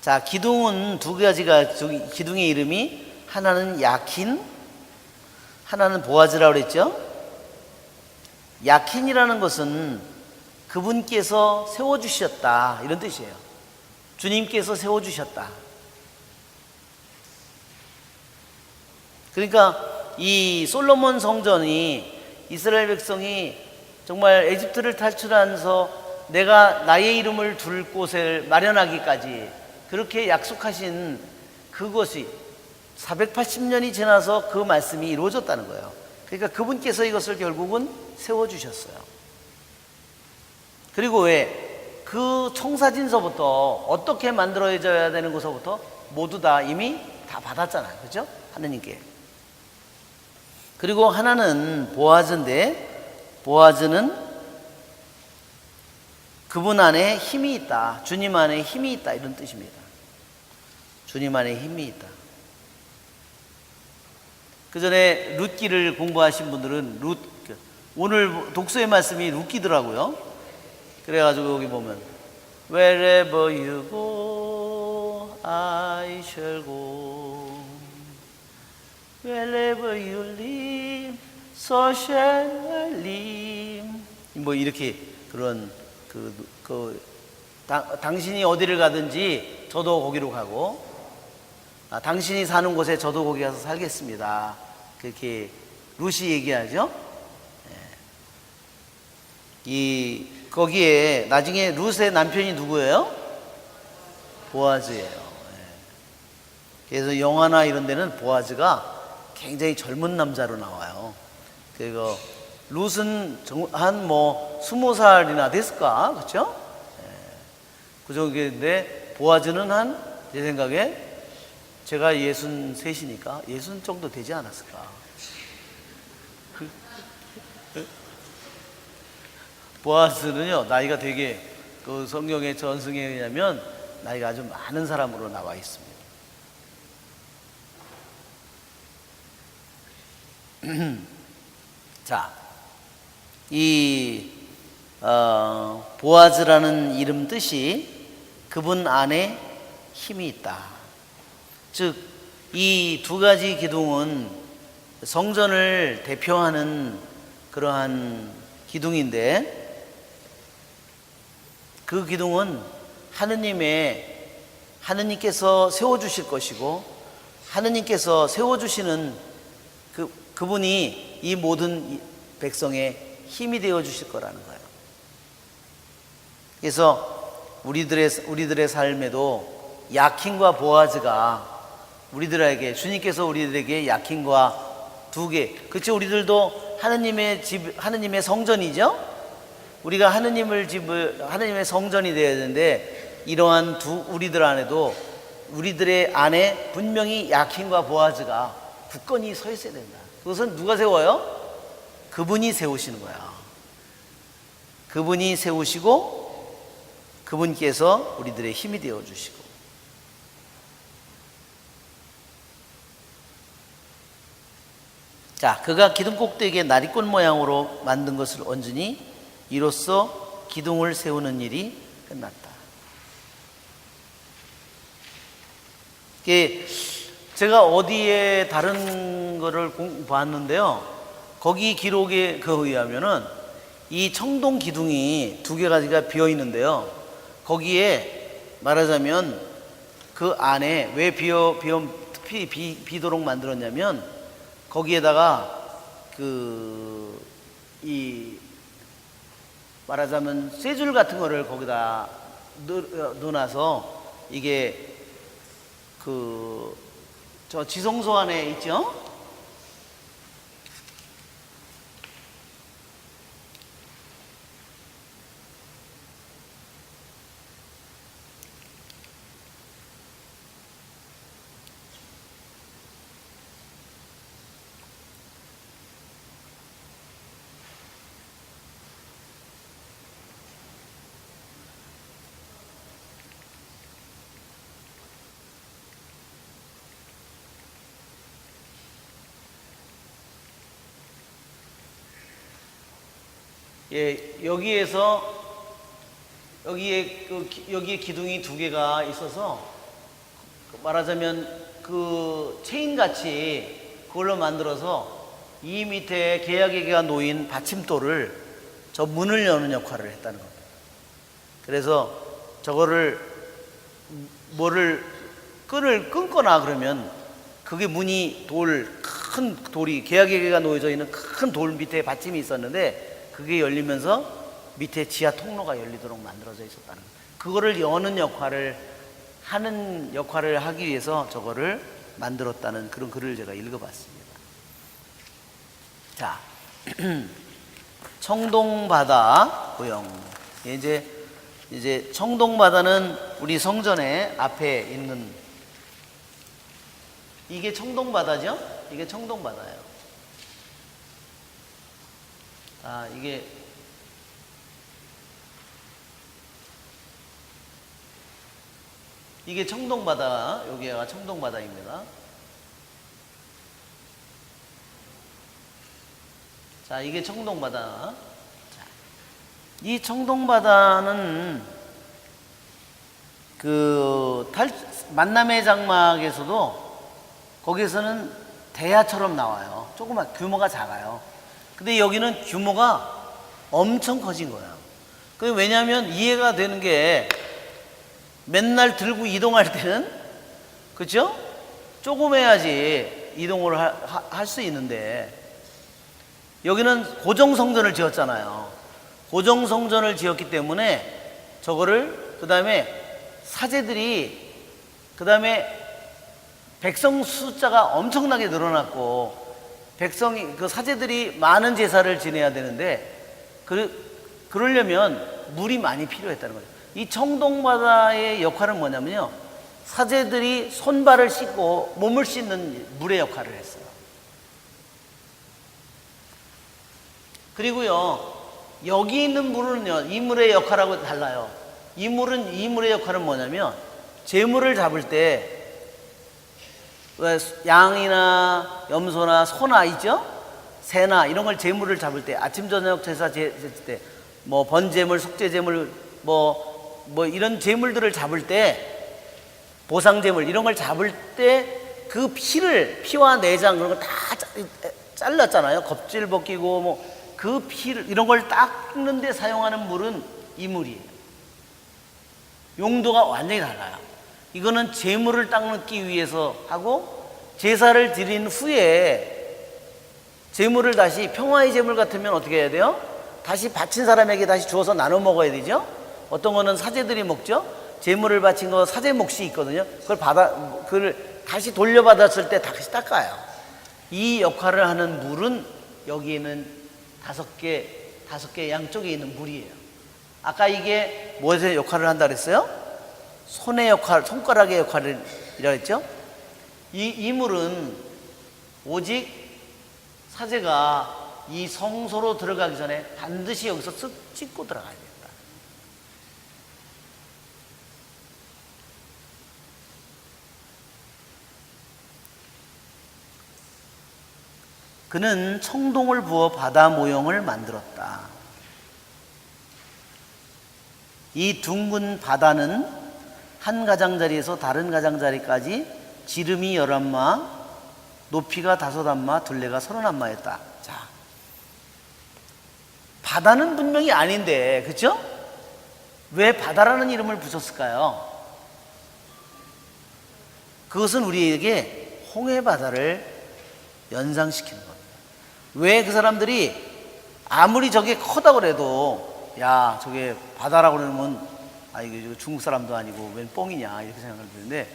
A: 자, 기둥은 두 가지가, 기둥의 이름이 하나는 야킨, 하나는 보아즈라고 그랬죠. 야킨이라는 것은 그분께서 세워주셨다, 이런 뜻이에요. 주님께서 세워주셨다. 그러니까 이 솔로몬 성전이 이스라엘 백성이 정말 에집트를 탈출하면서 내가 나의 이름을 둘 곳을 마련하기까지 그렇게 약속하신 그것이 480년이 지나서 그 말씀이 이루어졌다는 거예요. 그러니까 그분께서 이것을 결국은 세워주셨어요. 그리고 왜 그 청사진서부터 어떻게 만들어져야 되는 것부터 모두 다 이미 다 받았잖아요. 그죠? 하느님께. 그리고 하나는 보아즈인데, 보아즈는 그분 안에 힘이 있다, 주님 안에 힘이 있다, 이런 뜻입니다. 주님 안에 힘이 있다. 그 전에 룻기를 공부하신 분들은 오늘 독서의 말씀이 룻기더라고요. 그래가지고 여기 보면 Wherever you go, I shall go. Wherever you live, so shall I live. 뭐 이렇게 그런 당신이 어디를 가든지 저도 거기로 가고, 당신이 사는 곳에 저도 거기 가서 살겠습니다. 그렇게 룻이 얘기하죠. 거기에 나중에 룻의 남편이 누구예요? 보아즈예요. 그래서 영화나 이런 데는 보아즈가 굉장히 젊은 남자로 나와요. 그리고 룻은 한 20살이나 됐을까? 그렇죠? 그 정도인데 보아즈는 제 생각에 제가 63이니까 60 정도 되지 않았을까? 보아스는요, 나이가 되게, 그 성경의 전승에 의하면 나이가 아주 많은 사람으로 나와 있습니다. 자, 이 보아즈라는 이름 뜻이 그분 안에 힘이 있다. 즉, 이 두 가지 기둥은 성전을 대표하는 그러한 기둥인데, 그 기둥은 하느님께서 세워주실 것이고, 하느님께서 세워주시는 그분이 이 모든 백성의 힘이 되어 주실 거라는 거예요. 그래서 우리들의 삶에도 야킨과 보아즈가 주님께서 우리들에게 야킨과 두 개, 그렇죠? 우리들도 하느님의 성전이죠? 우리가 하느님의 성전이 되어야 되는데, 이러한 우리들 안에도 우리들의 안에 분명히 야킨과 보아즈가 굳건히 서 있어야 된다. 그것은 누가 세워요? 그분이 세우시는 거야. 그분이 세우시고 그분께서 우리들의 힘이 되어 주시고. 자, 그가 기둥 꼭대기에 나리꽃 모양으로 만든 것을 얹으니 이로써 기둥을 세우는 일이 끝났다. 제가 어디에 다른 거를 봤는데요, 거기 기록에 의하면은 이 청동 기둥이 두 개가 비어 있는데요, 거기에 말하자면 그 안에 왜 비도록 만들었냐면 거기에다가 말하자면 쇠줄 같은 거를 거기다 넣어놔서 이게 저 지성소 안에 있죠? 예, 여기에 기둥이 두 개가 있어서 말하자면 그 체인 같이 그걸로 만들어서 이 밑에 계약계가 놓인 받침돌을 저 문을 여는 역할을 했다는 겁니다. 그래서 저거를 끈을 끊거나 그러면 그게 문이 큰 돌이 계약계가 놓여져 있는 큰 돌 밑에 받침이 있었는데 그게 열리면서 밑에 지하 통로가 열리도록 만들어져 있었다는 거예요. 그거를 여는 역할을 하기 위해서 저거를 만들었다는 그런 글을 제가 읽어봤습니다. 자, 청동바다 고영. 이제 청동바다는 우리 성전의 앞에 있는, 이게 청동바다죠? 이게 청동바다예요. 이게 청동바다, 여기가 청동바다입니다. 자, 이게 청동바다. 자, 이 청동바다는 만남의 장막에서도 거기에서는 대야처럼 나와요. 조그만 규모가 작아요. 근데 여기는 규모가 엄청 커진 거예요. 왜냐하면 이해가 되는 게 맨날 들고 이동할 때는 그렇죠? 조금 해야지 이동을 할 수 있는데 여기는 고정성전을 지었잖아요. 고정성전을 지었기 때문에 저거를 그다음에 사제들이 그다음에 백성 숫자가 엄청나게 늘어났고 사제들이 많은 제사를 지내야 되는데 그러려면 물이 많이 필요했다는 거죠. 이 청동바다의 역할은 뭐냐면요, 사제들이 손발을 씻고 몸을 씻는 물의 역할을 했어요. 그리고요, 여기 있는 물은요, 이 물의 역할하고 달라요. 이 물의 역할은 뭐냐면 제물을 잡을 때 양이나 염소나 소나 있죠? 새나 이런 걸 제물을 잡을 때, 아침 저녁 제사 지을 때, 뭐 번제물, 속죄제물, 뭐 이런 제물들을 잡을 때, 보상제물 이런 걸 잡을 때 그 피와 내장 그런 걸 다 잘랐잖아요. 껍질 벗기고 뭐 그 피를 이런 걸 닦는 데 사용하는 물은 이 물이에요. 용도가 완전히 달라요. 이거는 제물을 닦기 위해서 하고, 제사를 드린 후에 제물을 다시, 평화의 제물 같으면 어떻게 해야 돼요? 다시 바친 사람에게 다시 주어서 나눠 먹어야 되죠. 어떤 거는 사제들이 먹죠. 제물을 바친 거 사제 몫이 있거든요. 그걸 다시 돌려받았을 때 다시 닦아요. 이 역할을 하는 물은 여기에는 다섯 개 양쪽에 있는 물이에요. 아까 이게 무엇의 역할을 한다 그랬어요? 손의 역할, 손가락의 역할이라고 했죠. 이 이물은 오직 사제가 이 성소로 들어가기 전에 반드시 여기서 쓱 찍고 들어가야 된다. 그는 청동을 부어 바다 모형을 만들었다. 이 둥근 바다는 한 가장자리에서 다른 가장자리까지 지름이 11마, 높이가 5안마, 둘레가 30안마였다. 자, 바다는 분명히 아닌데, 그렇죠? 왜 바다라는 이름을 붙였을까요? 그것은 우리에게 홍해 바다를 연상시키는 겁니다. 왜 그 사람들이 아무리 저게 크다고 그래도 야 저게 바다라고 그러면 아 이거 중국 사람도 아니고 웬 뻥이냐 이렇게 생각을 드는데,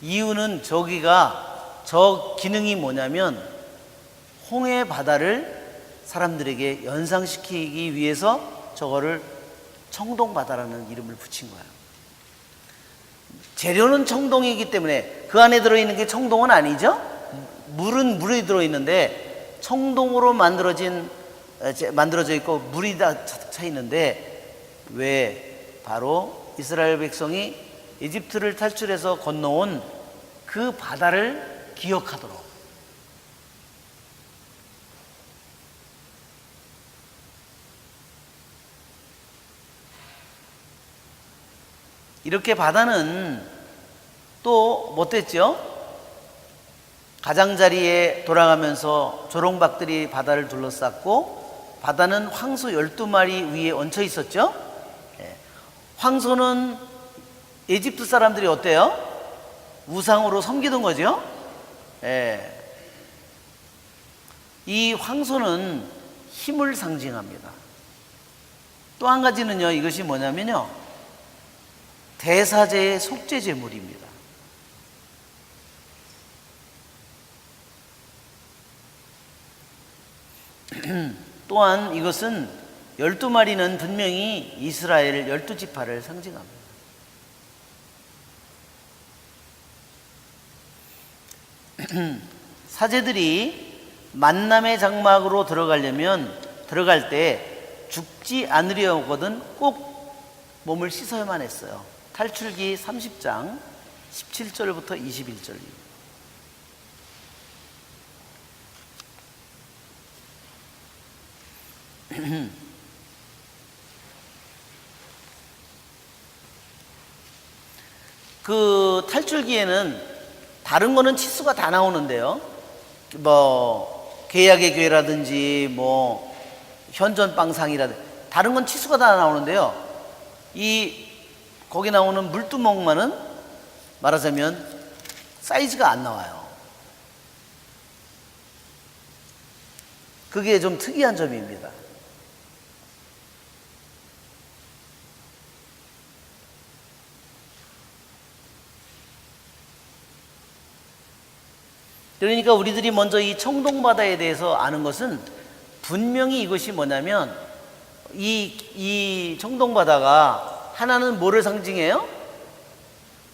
A: 이유는 저기가 저 기능이 뭐냐면 홍해 바다를 사람들에게 연상시키기 위해서 저거를 청동바다라는 이름을 붙인 거예요. 재료는 청동이기 때문에 그 안에 들어있는 게 청동은 아니죠. 물은 물이 들어있는데 청동으로 만들어져 있고 물이 다 차 있는데, 왜 바로 이스라엘 백성이 이집트를 탈출해서 건너온 그 바다를 기억하도록 이렇게 바다는 또 못됐죠. 가장자리에 돌아가면서 조롱박들이 바다를 둘러쌌고 바다는 황소 12마리 위에 얹혀 있었죠. 황소는 이집트 사람들이 어때요? 우상으로 섬기던 거죠. 이 황소는 힘을 상징합니다. 또 한 가지는요, 이것이 뭐냐면요, 대사제의 속죄 제물입니다. 또한 이것은 12마리는 분명히 이스라엘 12지파를 상징합니다. 사제들이 만남의 장막으로 들어갈 때 죽지 않으려거든 꼭 몸을 씻어야만 했어요. 탈출기 30장 17절부터 21절입니다. 그 탈출기에는 다른 거는 치수가 다 나오는데요, 뭐 계약의 교회라든지 뭐 현존빵상이라든지 다른 건 치수가 다 나오는데요, 이 거기 나오는 물두멍만은 말하자면 사이즈가 안 나와요. 그게 좀 특이한 점입니다. 그러니까 우리들이 먼저 이 청동바다에 대해서 아는 것은 분명히 이것이 뭐냐면 이 청동바다가 하나는 뭐를 상징해요?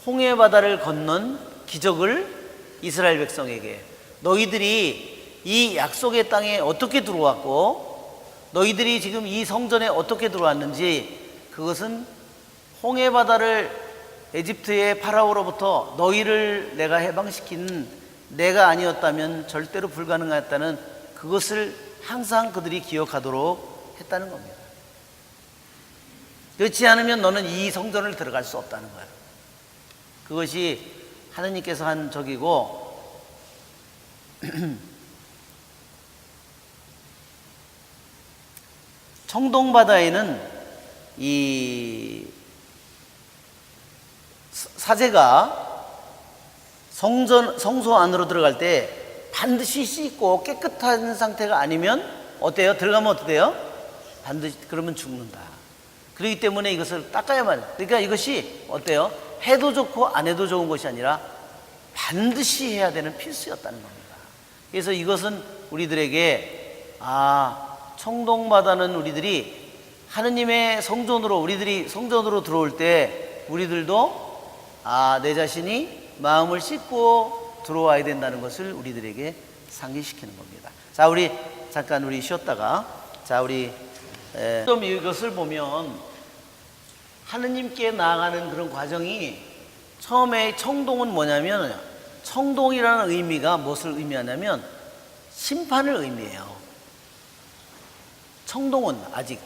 A: 홍해바다를 건넌 기적을 이스라엘 백성에게, 너희들이 이 약속의 땅에 어떻게 들어왔고 너희들이 지금 이 성전에 어떻게 들어왔는지, 그것은 홍해바다를 에집트의 파라오로부터 너희를 내가 해방시킨 내가 아니었다면 절대로 불가능했다는 그것을 항상 그들이 기억하도록 했다는 겁니다. 그렇지 않으면 너는 이 성전을 들어갈 수 없다는 거예요. 그것이 하느님께서 한 적이고, 청동바다에는 이 사제가 성소 안으로 들어갈 때 반드시 씻고 깨끗한 상태가 아니면 어때요? 들어가면 어떻게 돼요? 반드시, 그러면 죽는다. 그렇기 때문에 이것을 닦아야만. 그러니까 이것이 어때요? 해도 좋고 안 해도 좋은 것이 아니라 반드시 해야 되는 필수였다는 겁니다. 그래서 이것은 우리들에게 청동바다는 우리들이 하느님의 성전으로, 우리들이 성전으로 들어올 때 우리들도 내 자신이 마음을 씻고 들어와야 된다는 것을 우리들에게 상기시키는 겁니다. 자, 우리 잠깐 쉬었다가, 자, 우리 좀 이것을 보면 하느님께 나아가는 그런 과정이, 처음에 청동은 뭐냐면, 청동이라는 의미가 무엇을 의미하냐면 심판을 의미해요. 청동은 아직,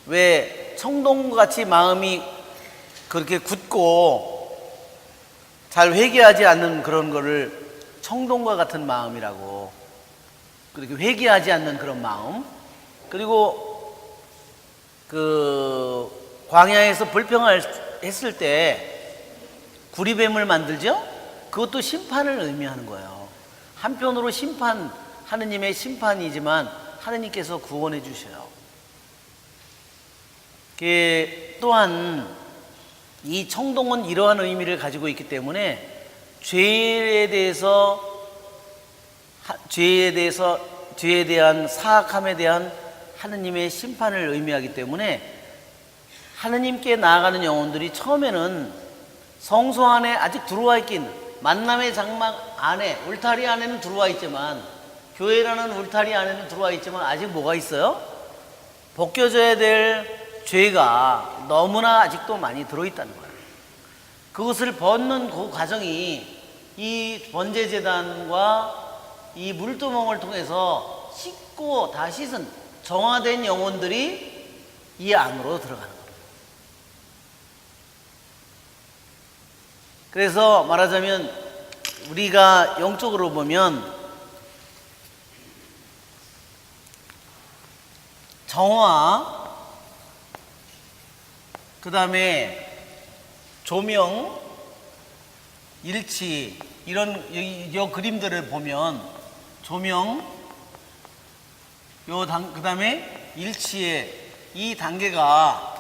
A: 왜 청동같이 마음이 그렇게 굳고 잘 회개하지 않는 그런 거를 청동과 같은 마음이라고, 그렇게 회개하지 않는 그런 마음. 그리고 그 광야에서 불평을 했을 때 구리뱀을 만들죠? 그것도 심판을 의미하는 거예요. 한편으로 하느님의 심판이지만 하느님께서 구원해 주셔요. 또한 이 청동은 이러한 의미를 가지고 있기 때문에 죄에 대한 사악함에 대한 하느님의 심판을 의미하기 때문에, 하느님께 나아가는 영혼들이 처음에는 성소 안에 아직 들어와 있긴, 만남의 장막 안에, 울타리 안에는 들어와 있지만, 교회라는 울타리 안에는 들어와 있지만 아직 뭐가 있어요? 벗겨져야 될 죄가 너무나 아직도 많이 들어있다는 거예요. 그것을 벗는 그 과정이 이 번제제단과 이 물두멍을 통해서 씻고 다 씻은 정화된 영혼들이 이 안으로 들어가는 겁니다. 그래서 말하자면 우리가 영적으로 보면 정화, 그 다음에 조명, 일치, 이런 이 그림들을 보면 조명, 그 다음에 일치의 이 단계가,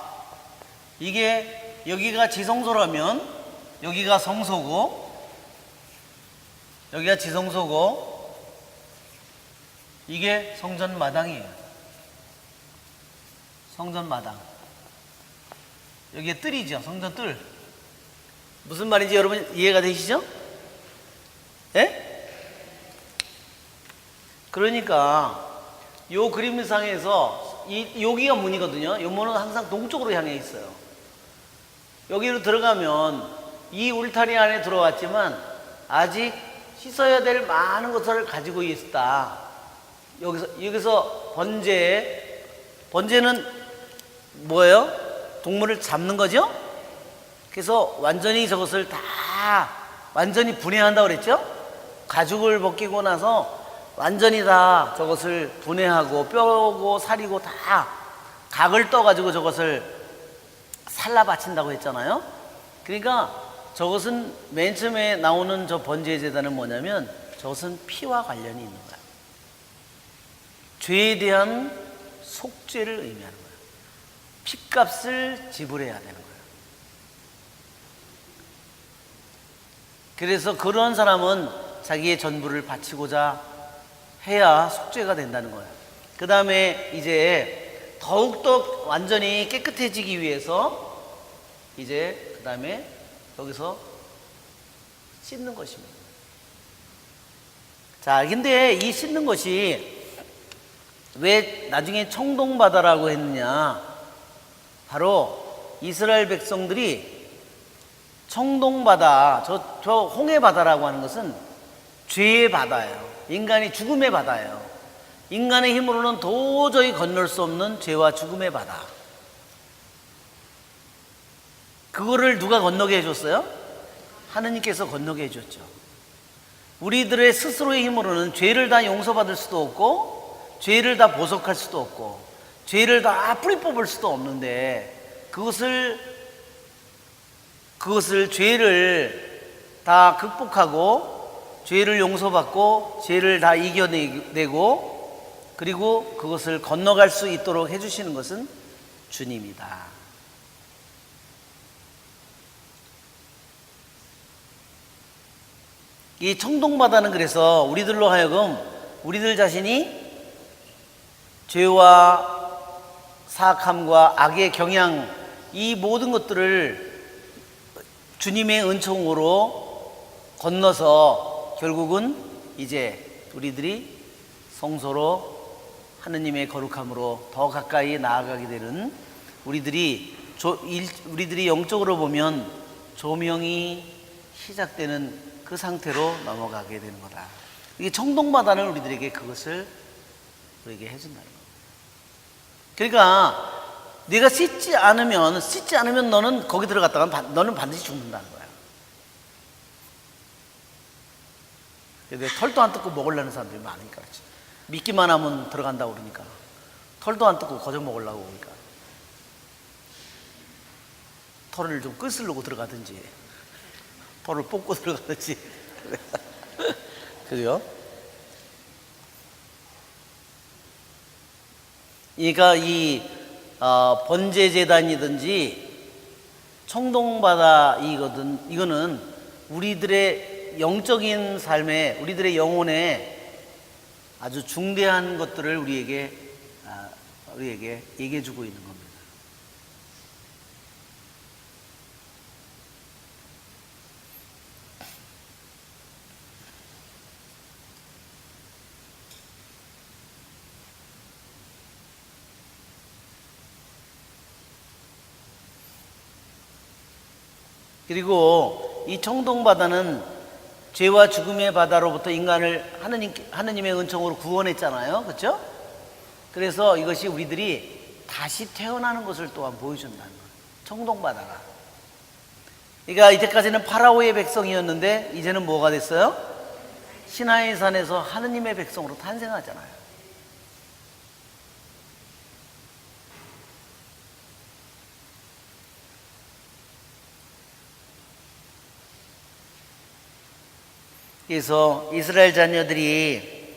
A: 이게 여기가 지성소라면 여기가 성소고, 여기가 지성소고, 이게 성전 마당이에요. 성전 마당. 여기에 뜰이죠. 성전 뜰. 무슨 말인지 여러분 이해가 되시죠? 예? 그러니까 요 그림상에서 여기가 문이거든요. 요 문은 항상 동쪽으로 향해 있어요. 여기로 들어가면 이 울타리 안에 들어왔지만 아직 씻어야 될 많은 것을 가지고 있다. 여기서 번제는 뭐예요? 동물을 잡는 거죠? 그래서 완전히 저것을 다 완전히 분해한다고 그랬죠? 가죽을 벗기고 나서 완전히 다 저것을 분해하고 뼈고 살이고 다 각을 떠가지고 저것을 살라 바친다고 했잖아요. 그러니까 저것은 맨 처음에 나오는 저 번제의 제단은 뭐냐면 저것은 피와 관련이 있는 거야. 죄에 대한 속죄를 의미하는 거야. 핏값을 지불해야 되는 거예요. 그래서 그런 사람은 자기의 전부를 바치고자 해야 속죄가 된다는 거예요. 그 다음에 이제 더욱더 완전히 깨끗해지기 위해서 이제 그 다음에 여기서 씻는 것입니다. 자, 근데 이 씻는 것이 왜 나중에 청동바다라고 했느냐? 바로 이스라엘 백성들이 청동바다, 저 홍해바다라고 하는 것은 죄의 바다예요. 인간이 죽음의 바다예요. 인간의 힘으로는 도저히 건널 수 없는 죄와 죽음의 바다. 그거를 누가 건너게 해줬어요? 하느님께서 건너게 해줬죠. 우리들의 스스로의 힘으로는 죄를 다 용서받을 수도 없고, 죄를 다 보석할 수도 없고, 죄를 다 뿌리 뽑을 수도 없는데, 그것을 죄를 다 극복하고, 죄를 용서받고, 죄를 다 이겨내고, 그리고 그것을 건너갈 수 있도록 해주시는 것은 주님이다. 이 청동바다는 그래서 우리들로 하여금 우리들 자신이 죄와 사악함과 악의 경향, 이 모든 것들을 주님의 은총으로 건너서 결국은 이제 우리들이 성소로 하느님의 거룩함으로 더 가까이 나아가게 되는 우리들이 영적으로 보면 조명이 시작되는 그 상태로 넘어가게 되는 거다. 이게 청동마다는 우리들에게 그것을 우리에게 해준다는 거예요. 그러니까 네가 씻지 않으면 너는 거기 들어갔다가 너는 반드시 죽는다는 거야. 근데 털도 안 뜯고 먹으려는 사람들이 많으니까 그렇지. 믿기만 하면 들어간다고 그러니까 털도 안 뜯고 거저 먹으려고 그러니까 털을 좀 끄스르고 들어가든지 털을 뽑고 들어가든지 그래요? 그러니까 이 번제제단이든지 청동바다 이거는 우리들의 영적인 삶에 우리들의 영혼에 아주 중대한 것들을 우리에게 얘기해 주고 있는 겁니다. 그리고 이 청동바다는 죄와 죽음의 바다로부터 인간을 하느님의 은총으로 구원했잖아요. 그렇죠? 그래서 이것이 우리들이 다시 태어나는 것을 또한 보여준다는 거예요. 청동바다가. 그러니까 이때까지는 파라오의 백성이었는데 이제는 뭐가 됐어요? 시나이 산에서 하느님의 백성으로 탄생하잖아요. 그래서 이스라엘 자녀들이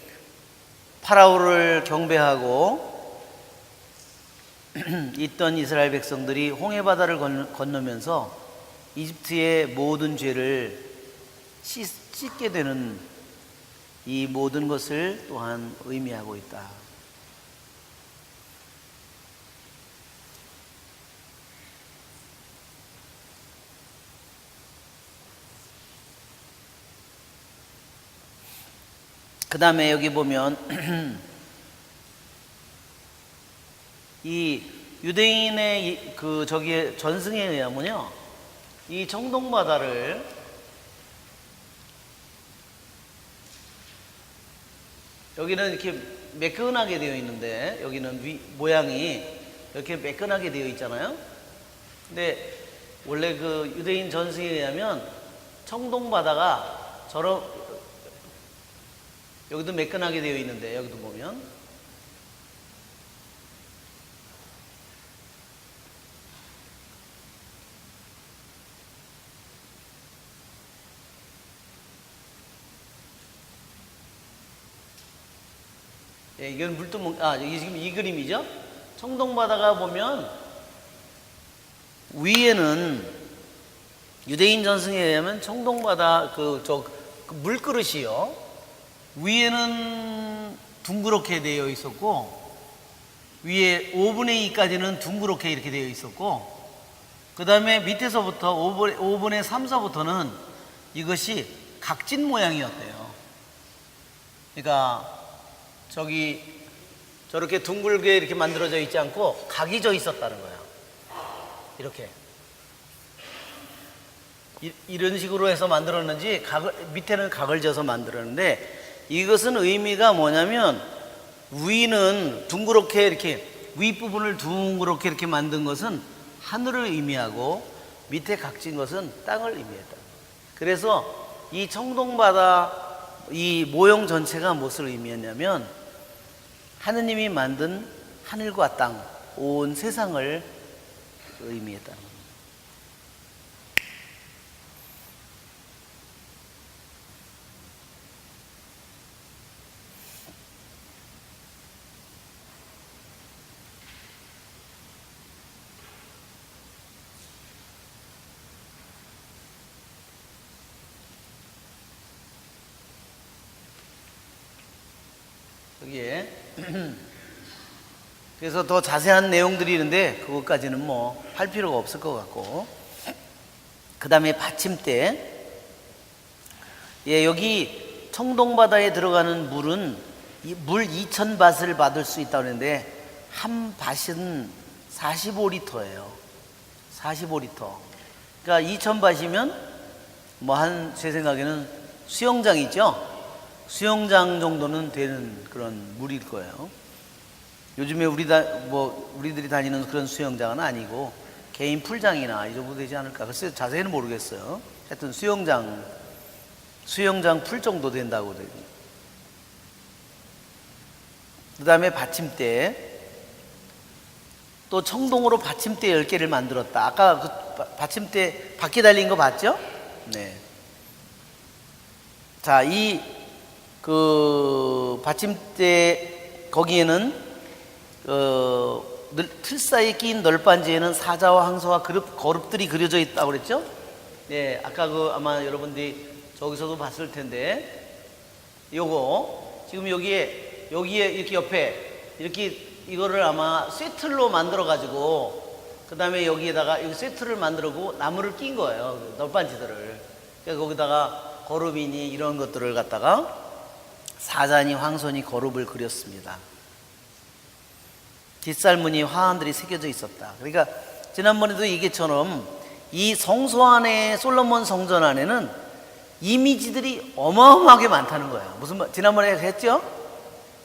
A: 파라오를 경배하고 있던 이스라엘 백성들이 홍해바다를 건너면서 이집트의 모든 죄를 씻게 되는 이 모든 것을 또한 의미하고 있다. 그 다음에 여기 보면 이 유대인의 저기에 전승에 의하면요, 이 청동바다를 여기는 이렇게 매끈하게 되어 있는데 여기는 모양이 이렇게 매끈하게 되어 있잖아요. 근데 원래 그 유대인 전승에 의하면 청동바다가 여기도 매끈하게 되어 있는데 여기도 보면 이건 이게 지금 이 그림이죠. 청동바다가 보면 위에는 유대인 전승에 의하면 청동바다 그 물그릇이요, 위에는 둥그렇게 되어 있었고 위에 5분의 2까지는 둥그렇게 이렇게 되어 있었고 그 다음에 밑에서부터 5분의 3, 4부터는 이것이 각진 모양이었대요. 그러니까 저렇게 둥글게 이렇게 만들어져 있지 않고 각이 져 있었다는 거예요. 이렇게 이런 식으로 해서 만들었는지 밑에는 각을 져서 만들었는데, 이것은 의미가 뭐냐면 위는 둥그렇게 이렇게 윗부분을 둥그렇게 이렇게 만든 것은 하늘을 의미하고 밑에 각진 것은 땅을 의미했다. 그래서 이 청동바다 이 모형 전체가 무엇을 의미했냐면 하느님이 만든 하늘과 땅, 온 세상을 의미했다는 겁니다. 여기에 그래서 더 자세한 내용들이 있는데 그것까지는 뭐 할 필요가 없을 것 같고, 그 그 다음에 받침대. 예, 여기 청동바다에 들어가는 물은 물 2,000밭을 받을 수 있다고 하는데 한 밭은 45리터예요. 45리터. 그러니까 2,000밭이면 뭐 제 생각에는 수영장이죠. 수영장 정도는 되는 그런 물일 거예요. 요즘에 우리들이 다니는 그런 수영장은 아니고 개인 풀장이나 이 정도 되지 않을까. 글쎄 자세히는 모르겠어요. 하여튼 수영장 풀 정도 된다고 돼요. 그 다음에 받침대. 또 청동으로 받침대 10개를 만들었다. 아까 그 받침대 바퀴 달린 거 봤죠? 네. 자, 그 받침대 거기에는 틀 사이에 낀 널빤지에는 사자와 항소와 거룹들이 그려져 있다고 그랬죠? 네, 아까 아마 여러분들이 저기서도 봤을 텐데, 요거 지금 여기에 이렇게 옆에 이거를 아마 쇠틀로 만들어 가지고 그 다음에 여기에다가 이 쇠틀을 만들고 나무를 낀 거예요. 널빤지들을. 그러니까 거기다가 거룹이니 이런 것들을 갖다가 사자니 황소니 거룹을 그렸습니다. 뒷살무늬 화환들이 새겨져 있었다. 그러니까 지난번에도 얘기처럼 이 성소 안에, 솔로몬 성전 안에는 이미지들이 어마어마하게 많다는 거예요. 지난번에 했죠?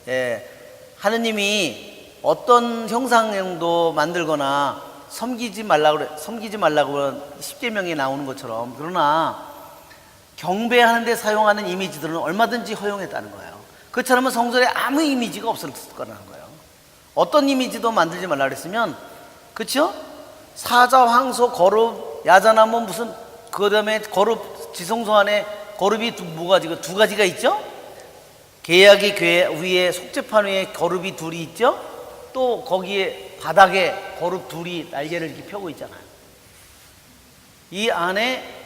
A: 예, 하느님이 어떤 형상도 만들거나 섬기지 말라고 10계명에 나오는 것처럼, 그러나 경배하는 데 사용하는 이미지들은 얼마든지 허용했다는 거예요. 그렇지 않으면 성전에 아무 이미지가 없을 거라는 거예요. 어떤 이미지도 만들지 말라 그랬으면, 그렇죠? 사자, 황소, 거룹, 야자나무 그 다음에 거룹, 지성소 안에 거룹이 두 가지가 있죠? 계약의 위에 속죄판 위에 거룹이 둘이 있죠? 또 거기에 바닥에 거룹 둘이 날개를 이렇게 펴고 있잖아요. 이 안에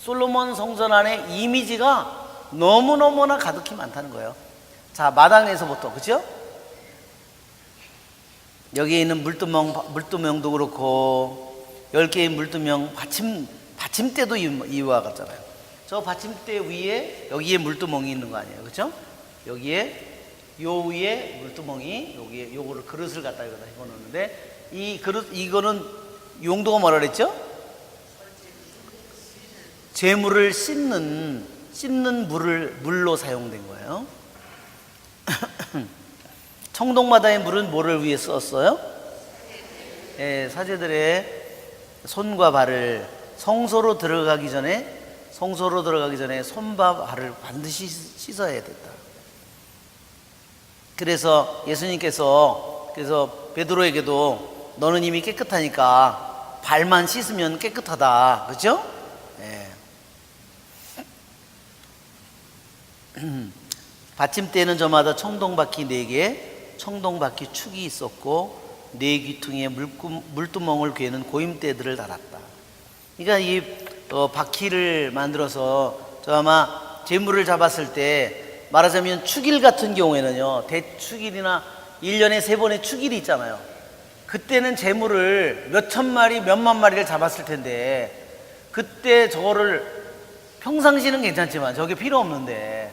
A: 솔로몬 성전 안에 이미지가 너무너무나 가득히 많다는 거예요. 자, 마당에서부터, 그렇죠? 여기에 있는 물두멍도 그렇고 10개의 물두멍, 받침대도 이와 같잖아요. 저 받침대 위에 여기에 물두멍이 있는 거 아니에요, 그렇죠? 여기에 요 위에 물두멍이, 여기에 요거를 그릇을 갖다 여기다 집어넣는데, 이 그릇, 이거는 용도가 뭐라 그랬죠? 재물을 씻는 물로 사용된 거예요. 청동바다의 물은 뭐를 위해 썼어요? 예, 사제들의 손과 발을 성소로 들어가기 전에 손과 발을 반드시 씻어야 됐다. 그래서 예수님께서 베드로에게도 너는 이미 깨끗하니까 발만 씻으면 깨끗하다, 그렇죠? 예. 받침대는 저마다 청동바퀴 4개, 청동바퀴 축이 있었고 4귀퉁이에 물두멍을 괴는 고임대들을 달았다. 그러니까 이 바퀴를 만들어서 아마 재물을 잡았을 때, 말하자면 축일 같은 경우에는요, 대축일이나 1년에 3번의 축일이 있잖아요. 그때는 재물을 몇천 마리, 몇만 마리를 잡았을 텐데, 그때 저거를 평상시는 괜찮지만 저게 필요 없는데,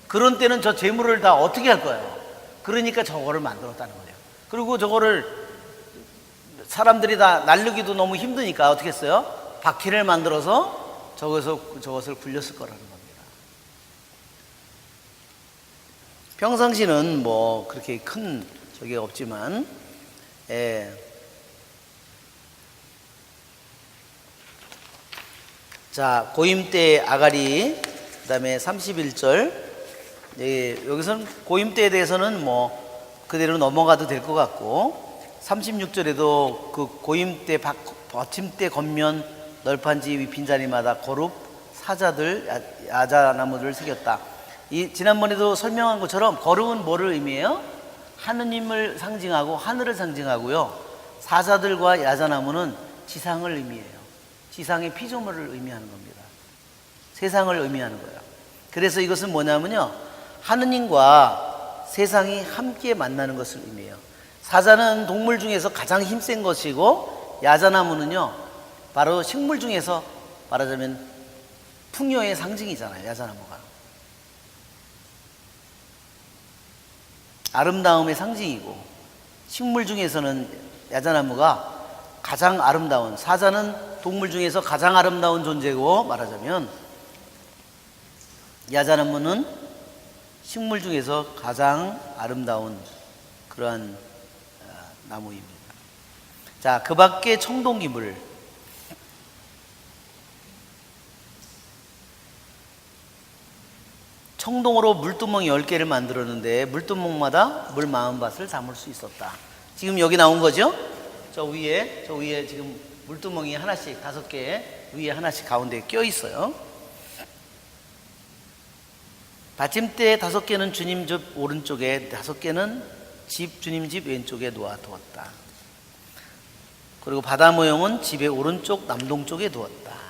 A: 그런 때는 저 재물을 다 어떻게 할 거예요? 그러니까 저거를 만들었다는 거예요. 그리고 저거를 사람들이 다 날르기도 너무 힘드니까 어떻게 했어요? 바퀴를 만들어서 저것을 굴렸을 거라는 겁니다. 평상시는 뭐 그렇게 큰 저게 없지만, 예. 자, 고임대 아가리, 그 다음에 31절. 예, 여기서는 고임대에 대해서는 뭐 그대로 넘어가도 될 것 같고, 36절에도 그 고임대 받침대 겉면 널판지 위 빈자리마다 거룹, 사자들, 야자나무들을 새겼다. 지난번에도 설명한 것처럼 거룩은 뭐를 의미해요? 하느님을 상징하고 하늘을 상징하고요. 사자들과 야자나무는 지상을 의미해요. 지상의 피조물을 의미하는 겁니다. 세상을 의미하는 거예요. 그래서 이것은 뭐냐면요, 하느님과 세상이 함께 만나는 것을 의미해요. 사자는 동물 중에서 가장 힘센 것이고, 야자나무는요 바로 식물 중에서 말하자면 풍요의 상징이잖아요. 야자나무가 아름다움의 상징이고, 식물 중에서는 야자나무가 가장 아름다운, 사자는 동물 중에서 가장 아름다운 존재고, 말하자면 야자나무는 식물 중에서 가장 아름다운 그러한 나무입니다. 자, 그 밖에 청동기물, 청동으로 물두멍 10개를 만들었는데 물두멍마다 물 40밭을 담을 수 있었다. 지금 여기 나온 거죠? 저 위에 지금 물두멍이 하나씩 5개 위에 하나씩 가운데에 껴 있어요. 받침대 5개는 주님 집 오른쪽에, 5개는 주님 집 왼쪽에 놓아두었다. 그리고 바다 모형은 집의 오른쪽 남동쪽에 두었다.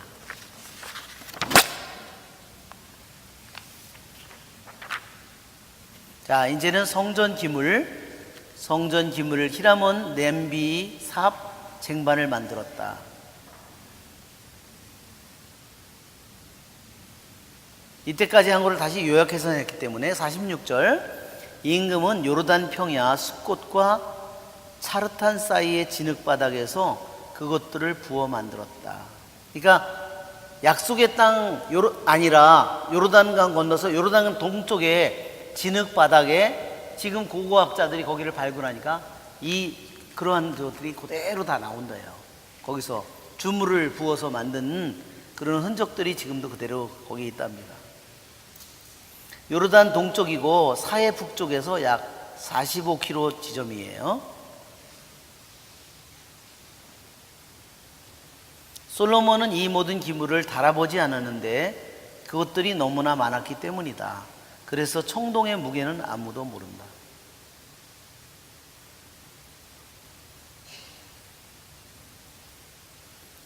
A: 자, 이제는 성전 기물을 히람은 냄비, 삽, 쟁반을 만들었다. 이때까지 한 거를 다시 요약해서 했기 때문에 46절, 임금은 요르단 평야 숲꽃과 차르탄 사이의 진흙바닥에서 그것들을 부어 만들었다. 그러니까 약속의 땅 아니라 요르단강 건너서 요르단강 동쪽에 진흙바닥에 지금 고고학자들이 거기를 발굴하니까 그러한 것들이 그대로 다 나온다요. 거기서 주물을 부어서 만든 그런 흔적들이 지금도 그대로 거기에 있답니다. 요르단 동쪽이고 사해 북쪽에서 약 45km 지점이에요. 솔로몬은 이 모든 기물을 달아보지 않았는데 그것들이 너무나 많았기 때문이다. 그래서 청동의 무게는 아무도 모른다.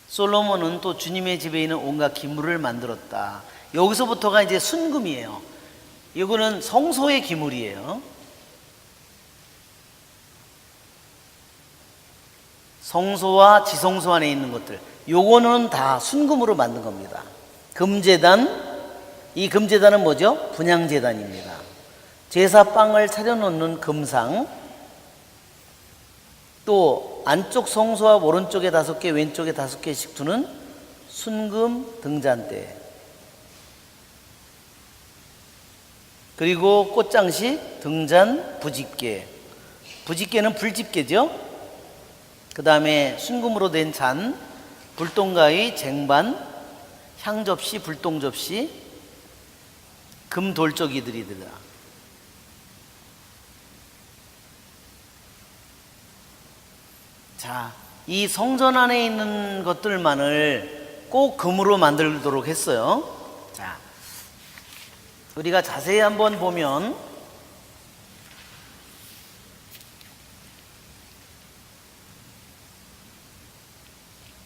A: 솔로몬은 또 주님의 집에 있는 온갖 기물을 만들었다. 여기서부터가 이제 순금이에요. 이거는 성소의 기물이에요. 성소와 지성소 안에 있는 것들, 요거는 다 순금으로 만든 겁니다. 금제단, 이 금제단은 뭐죠? 분향제단입니다. 제사빵을 차려놓는 금상, 또 안쪽 성소와 오른쪽에 5개, 왼쪽에 5개씩 두는 순금 등잔대, 그리고 꽃장식, 등잔, 부집게. 부집게는 불집게죠. 그 다음에 순금으로 된 잔, 불똥가위, 쟁반, 향접시, 불똥접시, 금돌적이들이더라. 자, 이 성전 안에 있는 것들만을 꼭 금으로 만들도록 했어요. 자, 우리가 자세히 한번 보면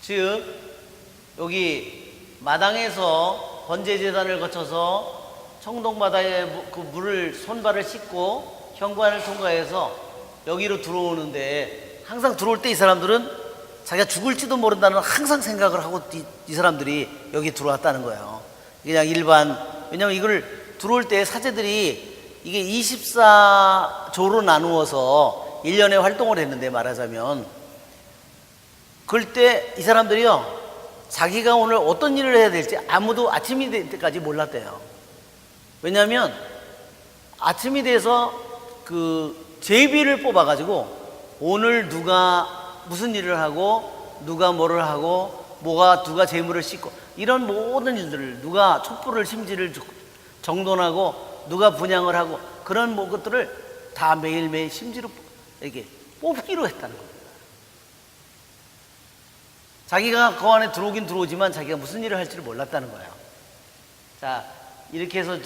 A: 즉 여기 마당에서 번제제단을 거쳐서 청동바다에 그 물을 손발을 씻고 현관을 통과해서 여기로 들어오는데, 항상 들어올 때 이 사람들은 자기가 죽을지도 모른다는 항상 생각을 하고 이 사람들이 여기 들어왔다는 거예요. 그냥 왜냐면 이걸 들어올 때 사제들이 이게 24조로 나누어서 1년에 활동을 했는데, 말하자면 그럴 때 이 사람들이요, 자기가 오늘 어떤 일을 해야 될지 아무도 아침이 될 때까지 몰랐대요. 왜냐하면 아침이 돼서 그 제비를 뽑아가지고 오늘 누가 무슨 일을 하고 누가 뭐를 하고 누가 재물을 씻고 이런 모든 일들을, 누가 촛불을 심지를 정돈하고 누가 분향을 하고 그런 것들을 다 매일매일 심지로 이렇게 뽑기로 했다는 겁니다. 자기가 그 안에 들어오긴 들어오지만 자기가 무슨 일을 할지를 몰랐다는 거예요. 자, 이렇게 해서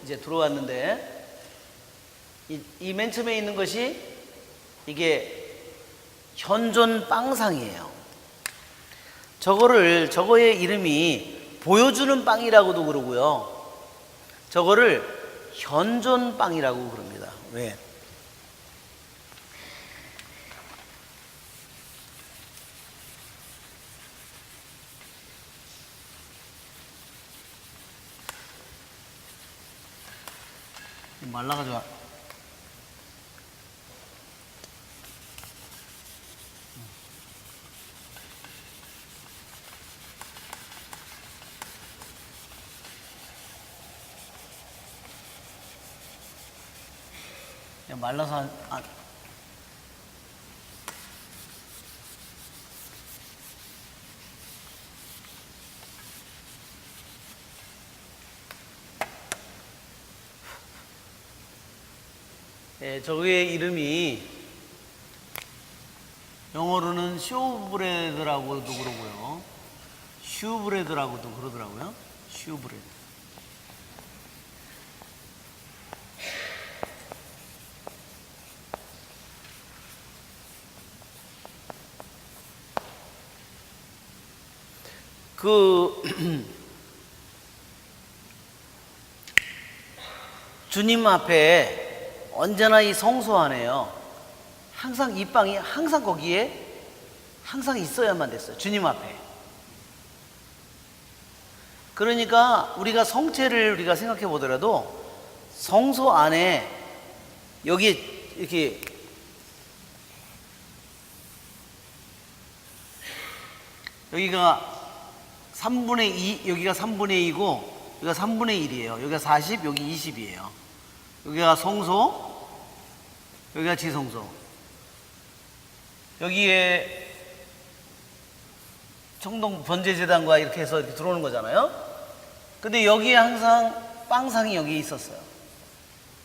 A: 이제 들어왔는데, 이 맨 처음에 있는 것이 이게 현존 빵상이에요. 저거의 이름이 보여주는 빵이라고도 그러고요, 저거를 현존 빵이라고 그럽니다. 왜? 좀 말라가지고. 그냥 말라서 저의 이름이 영어로는 쇼브레드라고도 그러고요, 슈브레드라고도 그러더라고요. 슈브레드. 주님 앞에 언제나 이 성소 안에요, 항상 이 빵이 항상 거기에 항상 있어야만 됐어요. 주님 앞에. 그러니까 우리가 성체를 우리가 생각해 보더라도 성소 안에 여기 이렇게 여기가 3분의 2, 여기가 3분의 2고 여기가 3분의 1이에요. 여기가 40, 여기 20이에요. 여기가 성소, 여기가 지성소. 여기에 청동 번제제단과 이렇게 해서 이렇게 들어오는 거잖아요. 근데 여기에 항상 빵상이 여기 있었어요.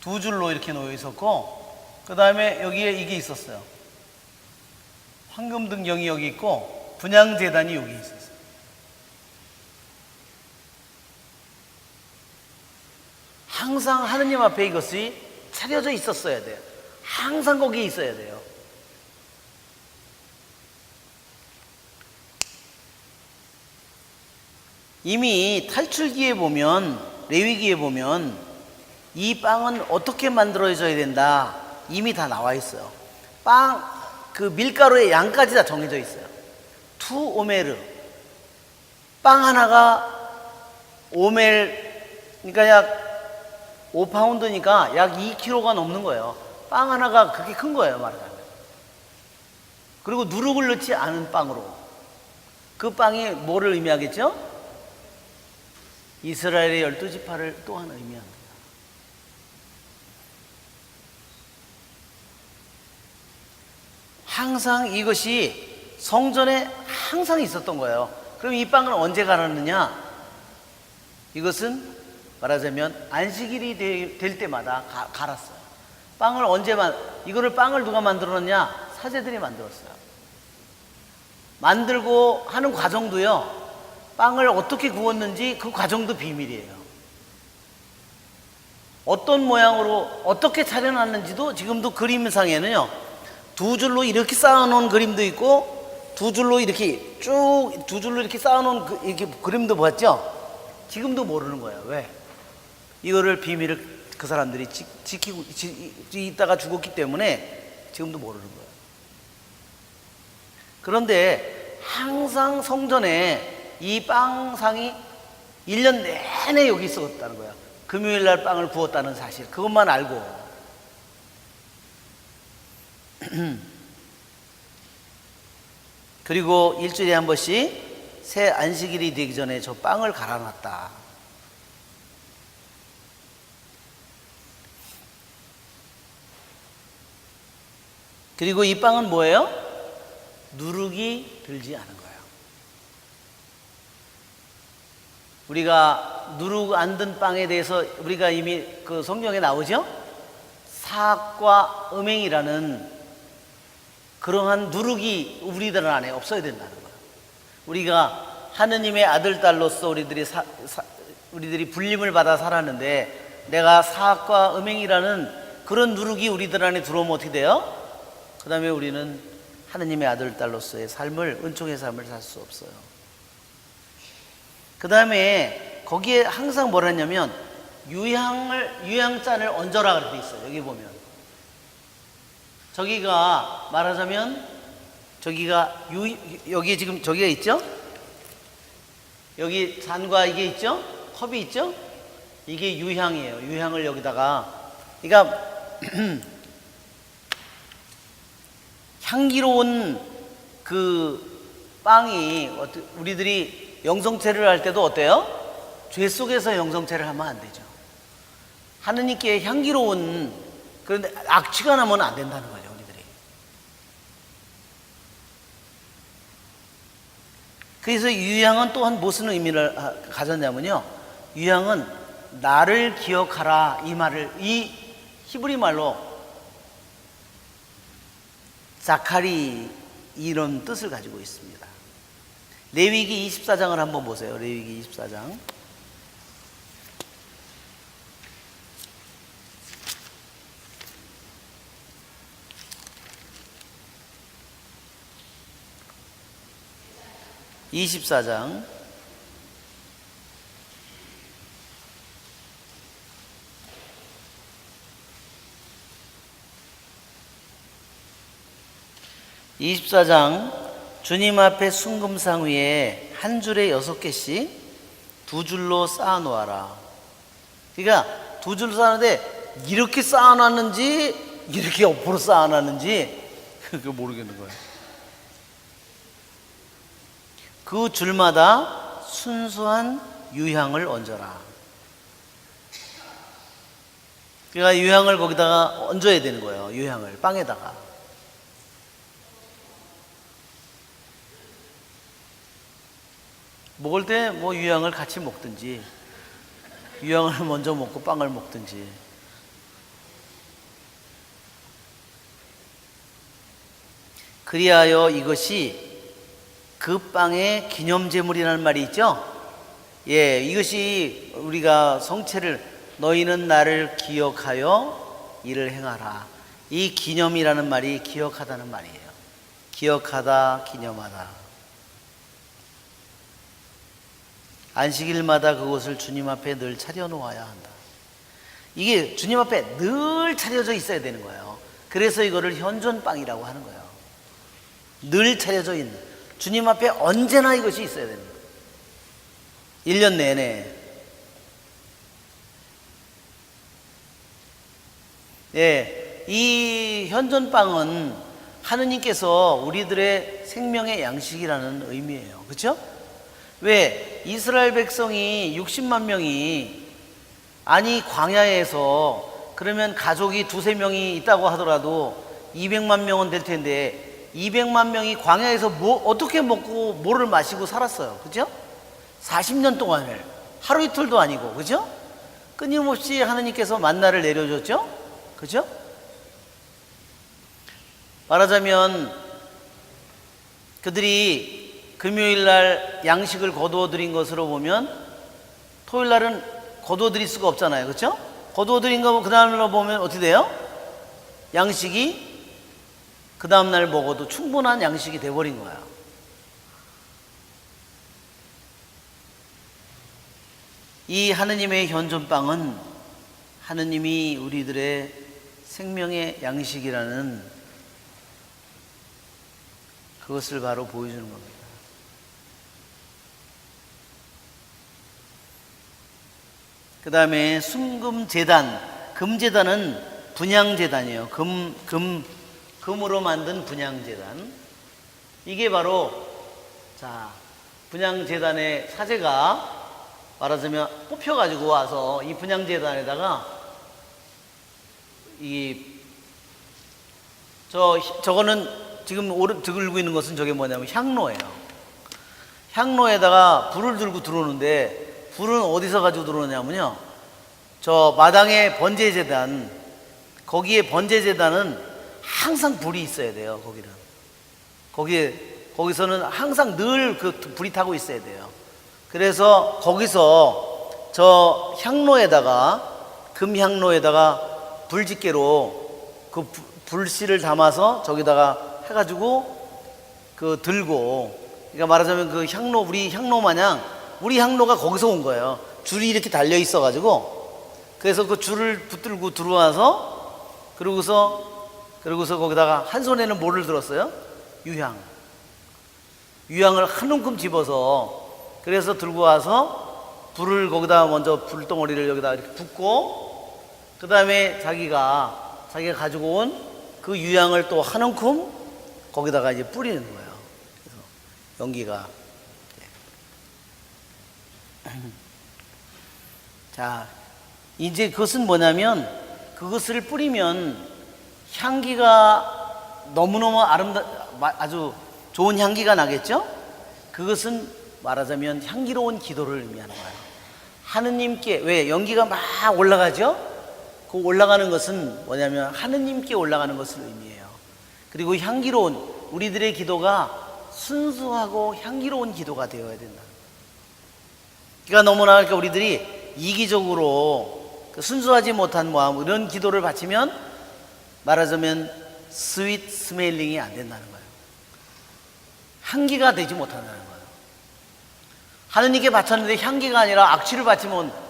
A: 두 줄로 이렇게 놓여 있었고, 그 다음에 여기에 이게 있었어요. 황금등경이 여기 있고 분향제단이 여기 있었어요. 항상 하느님 앞에 이것이 차려져 있었어야 돼요. 항상 거기에 있어야 돼요. 이미 탈출기에 보면, 레위기에 보면 이 빵은 어떻게 만들어져야 된다 이미 다 나와 있어요. 그 밀가루의 양까지 다 정해져 있어요. 2 오메르. 빵 하나가 그러니까 약 5파운드니까 약 2kg가 넘는 거예요. 빵 하나가 그렇게 큰 거예요, 말하자면. 그리고 누룩을 넣지 않은 빵으로. 그 빵이 뭐를 의미하겠죠? 이스라엘의 12지파를 또한 의미합니다. 항상 이것이 성전에 항상 있었던 거예요. 그럼 이 빵을 언제 갈았느냐? 이것은 말하자면 안식일이 될 때마다 갈았어요. 이거를 빵을 누가 만들었냐? 사제들이 만들었어요. 만들고 하는 과정도요, 빵을 어떻게 구웠는지 그 과정도 비밀이에요. 어떤 모양으로 어떻게 차려놨는지도 지금도 그림상에는요, 2줄로 이렇게 쌓아놓은 그림도 있고 2줄로 이렇게 쭉 2줄로 이렇게 쌓아놓은 이렇게 그림도 보았죠? 지금도 모르는 거예요. 왜? 이거를 비밀을 그 사람들이 지키고 있다가 죽었기 때문에 지금도 모르는 거예요. 그런데 항상 성전에 이 빵상이 1년 내내 여기 있었다는 거예요. 금요일 날 빵을 구웠다는 사실, 그것만 알고. 그리고 일주일에 한 번씩 새 안식일이 되기 전에 저 빵을 갈아놨다. 그리고 이 빵은 뭐예요? 누룩이 들지 않은 거예요. 우리가 누룩 안 든 빵에 대해서 우리가 이미 그 성경에 나오죠? 사악과 음행이라는 그러한 누룩이 우리들 안에 없어야 된다는 거예요. 우리가 하느님의 아들, 딸로서 우리들이 불림을 받아 살았는데, 내가 사악과 음행이라는 그런 누룩이 우리들 안에 들어오면 어떻게 돼요? 그 다음에 우리는 하느님의 아들, 딸로서의 삶을, 은총의 삶을 살 수 없어요. 그 다음에 거기에 항상 뭐라 했냐면 유향잔을 얹어라 그렇게 있어요. 여기 보면 저기가 말하자면 여기 지금 저기가 있죠? 여기 잔과 이게 있죠? 컵이 있죠? 이게 유향이에요. 유향을 여기다가 그러니까 향기로운 그 빵이 우리들이 영성체를 할 때도 어때요? 죄 속에서 영성체를 하면 안 되죠. 하느님께 향기로운, 그런데 악취가 나면 안 된다는 거죠, 우리들이. 그래서 유향은 또한 무슨 의미를 가졌냐면요, 유향은 나를 기억하라, 이 말을, 이 히브리 말로 자카리, 이런 뜻을 가지고 있습니다. 레위기 24장을 한번 보세요. 레위기 24장. (24장) 주님 앞에 순금상 위에 한 줄에 6개씩 2줄로 쌓아 놓아라. 그러니까 2줄 쌓았는데 이렇게 쌓아 놨는지 이렇게 옆으로 쌓아 놨는지 그거 모르겠는 거예요. 그 줄마다 순수한 유향을 얹어라. 그러니까 유향을 거기다가 얹어야 되는 거예요. 유향을 빵에다가. 먹을 때 뭐 유향을 같이 먹든지, 유향을 먼저 먹고 빵을 먹든지. 그리하여 이것이 그 빵의 기념제물이라는 말이 있죠. 예, 이것이 우리가 성체를, 너희는 나를 기억하여 이를 행하라. 이 기념이라는 말이 기억하다는 말이에요. 기억하다, 기념하다. 안식일마다 그것을 주님 앞에 늘 차려놓아야 한다. 이게 주님 앞에 늘 차려져 있어야 되는 거예요. 그래서 이거를 현존빵이라고 하는 거예요. 늘 차려져 있는, 주님 앞에 언제나 이것이 있어야 되는 거예요. 1년 내내. 예, 이 현존빵은 하느님께서 우리들의 생명의 양식이라는 의미예요. 그렇죠? 왜? 이스라엘 백성이 60만 명이, 아니 광야에서 그러면 가족이 2-3명이 있다고 하더라도 200만 명은 될 텐데 200만 명이 광야에서 뭐 어떻게 먹고 뭐를 마시고 살았어요. 그죠? 40년 동안을, 하루 이틀도 아니고. 그죠? 끊임없이 하느님께서 만나를 내려줬죠. 그죠? 말하자면 그들이 금요일 날 양식을 거두어 드린 것으로 보면 토요일 날은 거두어 드릴 수가 없잖아요. 그렇죠? 거두어 드린 거 그 다음으로 보면 어떻게 돼요? 양식이 그 다음 날 먹어도 충분한 양식이 돼버린 거야. 이 하느님의 현존빵은 하느님이 우리들의 생명의 양식이라는 그것을 바로 보여주는 겁니다. 그 다음에 순금제단, 금제단은 분향제단이에요. 금으로 만든 분향제단. 이게 바로, 자, 분향제단의 사제가 말하자면 뽑혀가지고 와서 이 분향제단에다가 저거는 지금 들고 있는 것은 저게 뭐냐면 향로예요. 향로에다가 불을 들고 들어오는데, 불은 어디서 가지고 들어오냐면요, 저 마당에 번제제단, 거기에 번제제단은 항상 불이 있어야 돼요. 거기서는 항상 늘 그 불이 타고 있어야 돼요. 그래서 거기서 저 향로에다가, 금향로에다가 불집게로 그 불씨를 담아서 저기다가 해가지고 그 들고, 그러니까 말하자면 그 향로, 우리 향로 마냥 우리 향로가 거기서 온 거예요. 줄이 이렇게 달려 있어가지고, 그래서 그 줄을 붙들고 들어와서, 그러고서 거기다가 한 손에는 뭐를 들었어요? 유향을 한 움큼 집어서, 그래서 들고 와서 불을 거기다 먼저 불덩어리를 여기다 이렇게 붓고, 그 다음에 자기가 가지고 온 그 유향을 또 한 움큼 거기다가 이제 뿌리는 거예요. 그래서 연기가. 자, 이제 그것은 뭐냐면 그것을 뿌리면 향기가 너무너무 아주 좋은 향기가 나겠죠? 그것은 말하자면 향기로운 기도를 의미하는 거예요. 하느님께, 왜 연기가 막 올라가죠? 그 올라가는 것은 뭐냐면 하느님께 올라가는 것을 의미해요. 그리고 향기로운, 우리들의 기도가 순수하고 향기로운 기도가 되어야 된다. 그러니까 너무나 우리들이 이기적으로 순수하지 못한 마음, 이런 기도를 바치면 말하자면 스윗 스멜링이 안 된다는 거예요. 향기가 되지 못한다는 거예요. 하느님께 바쳤는데 향기가 아니라 악취를 바치면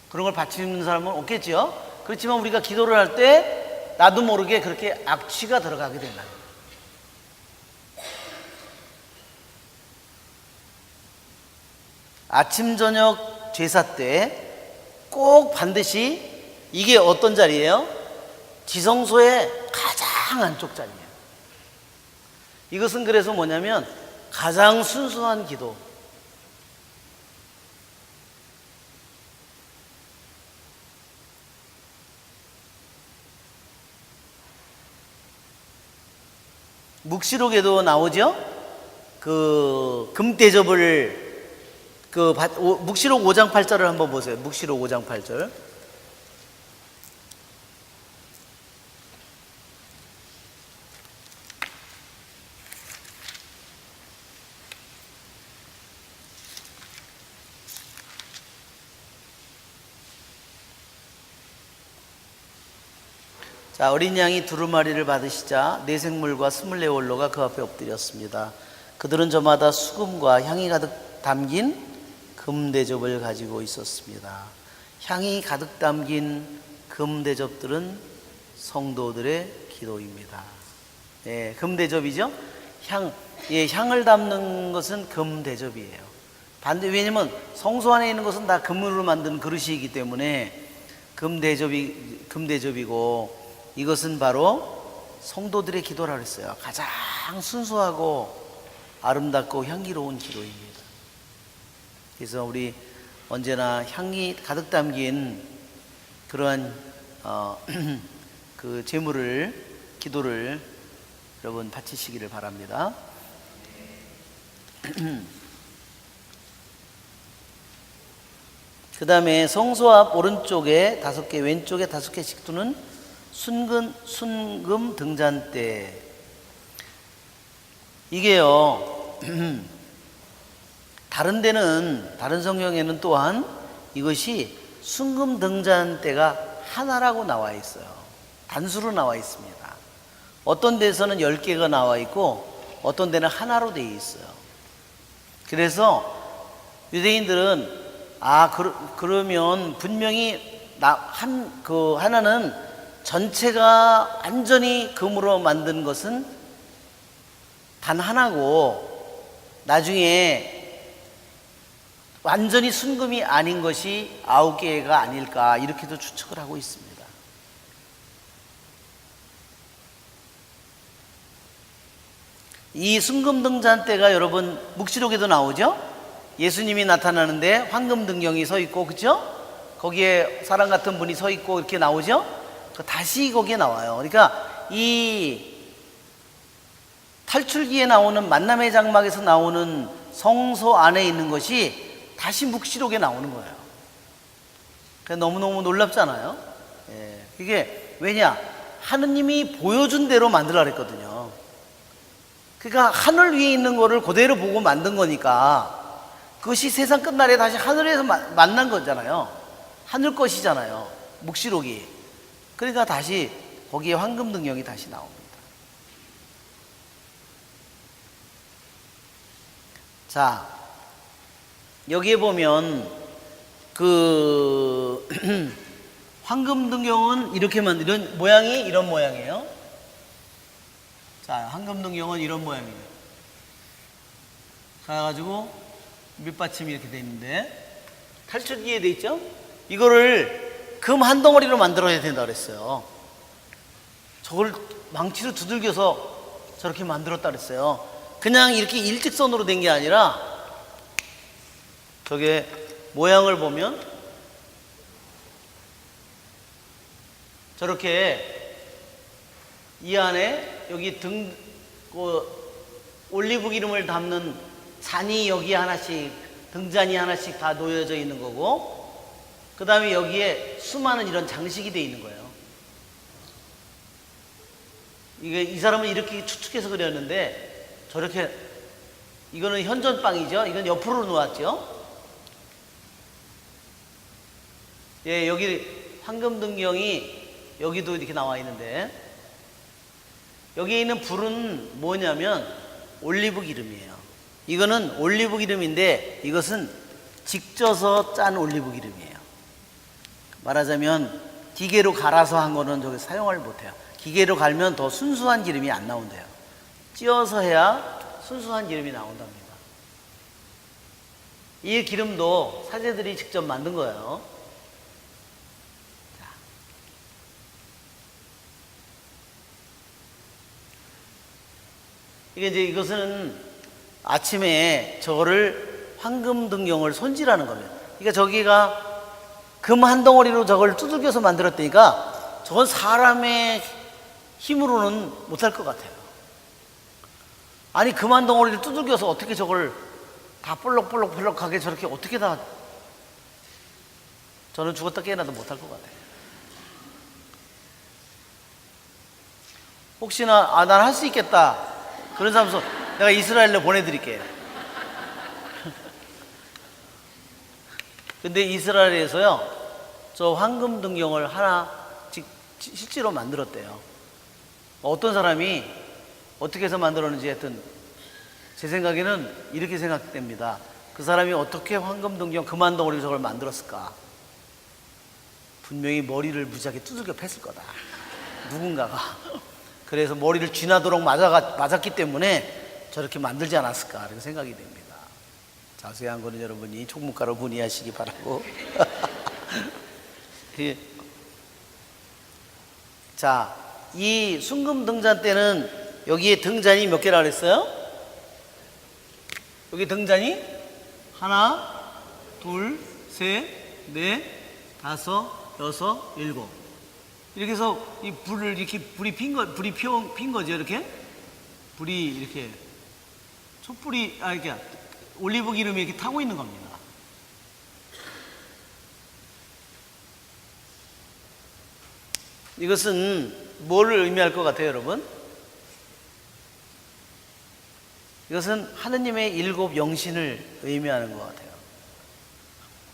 A: 그런 걸 바치는 사람은 없겠죠. 그렇지만 우리가 기도를 할 때 나도 모르게 그렇게 악취가 들어가게 된다는 거예요. 아침 저녁 제사 때 꼭 반드시, 이게 어떤 자리예요? 지성소의 가장 안쪽 자리예요. 이것은 그래서 뭐냐면 가장 순수한 기도, 묵시록에도 나오죠? 그 금대접을 묵시록 5장 8절을 한번 보세요. 묵시록 5장 8절. 자, 어린 양이 두루마리를 받으시자 네 생물과 24홀로가 그 앞에 엎드렸습니다. 그들은 저마다 수금과 향이 가득 담긴 금대접을 가지고 있었습니다. 향이 가득 담긴 금대접들은 성도들의 기도입니다. 예, 금대접이죠. 향을 담는 것은 금대접이에요. 왜냐면 성소 안에 있는 것은 다 금으로 만든 그릇이기 때문에 금대접이고, 이것은 바로 성도들의 기도라고 했어요. 가장 순수하고 아름답고 향기로운 기도입니다. 그래서 우리 언제나 향이 가득 담긴 그러한 그 기도를 여러분 바치시기를 바랍니다. 그 다음에 성소 앞 오른쪽에 5개, 왼쪽에 5개씩 두는 순금 등잔대. 이게요, 다른 성경에는 또한 이것이 순금 등잔대가 하나라고 나와 있어요. 단수로 나와 있습니다. 어떤 데서는 10개가 나와 있고 어떤 데는 하나로 되어 있어요. 그래서 유대인들은 그러면 분명히 하나는 전체가 완전히 금으로 만든 것은 단 하나고, 나중에 완전히 순금이 아닌 것이 9개가 아닐까, 이렇게도 추측을 하고 있습니다. 이 순금 등잔대가 여러분 묵시록에도 나오죠? 예수님이 나타나는데 황금 등경이 서 있고, 그죠? 거기에 사람 같은 분이 서 있고 이렇게 나오죠? 다시 거기에 나와요. 그러니까 이 탈출기에 나오는 만남의 장막에서 나오는 성소 안에 있는 것이 다시 묵시록에 나오는 거예요. 너무너무 놀랍잖아요. 예, 이게 왜냐? 하느님이 보여준 대로 만들라 그랬거든요. 그러니까 하늘 위에 있는 거를 그대로 보고 만든 거니까 그것이 세상 끝날에 다시 하늘에서 만난 거잖아요. 하늘 것이잖아요, 묵시록이. 그러니까 다시 거기에 황금 등경이 다시 나옵니다. 자, 여기에 보면 황금 등경은 이런 모양이 이런 모양이에요. 자, 황금 등경은 이런 모양이에요. 그래가지고 밑받침이 이렇게 돼 있는데 탈출기에 돼 있죠. 이거를 금 한 덩어리로 만들어야 된다 그랬어요. 저걸 망치로 두들겨서 저렇게 만들었다 그랬어요. 그냥 이렇게 일직선으로 된 게 아니라 저게 모양을 보면 저렇게 이 안에 여기 올리브 기름을 담는 잔이 여기 하나씩, 등잔이 하나씩 다 놓여져 있는 거고, 그 다음에 여기에 수많은 이런 장식이 돼 있는 거예요. 이 사람은 이렇게 추측해서 그렸는데, 저렇게, 이거는 현존빵이죠. 이건 옆으로 놓았죠. 예, 여기 황금등경이 여기도 이렇게 나와 있는데, 여기에 있는 불은 뭐냐면 올리브 기름이에요. 이거는 올리브 기름인데 이것은 직져서 짠 올리브 기름이에요. 말하자면 기계로 갈아서 한 거는 저기 사용을 못해요. 기계로 갈면 더 순수한 기름이 안 나온대요. 찧어서 해야 순수한 기름이 나온답니다. 이 기름도 사제들이 직접 만든 거예요. 이것은 아침에 저거를 황금등경을 손질하는 겁니다. 그러니까 저기가 금 한 덩어리로 저걸 두들겨서 만들었다니까 저건 사람의 힘으로는 못할 것 같아요. 아니, 금 한 덩어리를 두들겨서 어떻게 저걸 다 볼록볼록하게 저렇게 어떻게 다, 저는 죽었다 깨어나도 못할 것 같아요. 혹시나 난 할 수 있겠다 그런 사람 있으면 내가 이스라엘로 보내드릴게요. 근데 이스라엘에서요, 저 황금등경을 하나 실제로 만들었대요. 어떤 사람이 어떻게 해서 만들었는지 하여튼 제 생각에는 이렇게 생각됩니다. 그 사람이 어떻게 황금등경 금한 덩어리로 저걸 만들었을까? 분명히 머리를 무지하게 두들겨 팼을 거다, 누군가가. 그래서 머리를 쥐나도록 맞았기 때문에 저렇게 만들지 않았을까, 이렇게 생각이 됩니다. 자세한 거는 여러분이 총무과로 문의하시기 바라고. 자, 이 순금 등잔 때는 여기에 등잔이 몇 개라 그랬어요? 여기 등잔이 하나, 둘, 셋, 넷, 다섯, 여섯, 일곱. 이렇게 해서 이 불을 이렇게 불이 핀 거죠. 이렇게 불이 이렇게 촛불이 이렇게 올리브 기름이 이렇게 타고 있는 겁니다. 이것은 뭐를 의미할 것 같아요, 여러분? 이것은 하느님의 일곱 영신을 의미하는 것 같아요.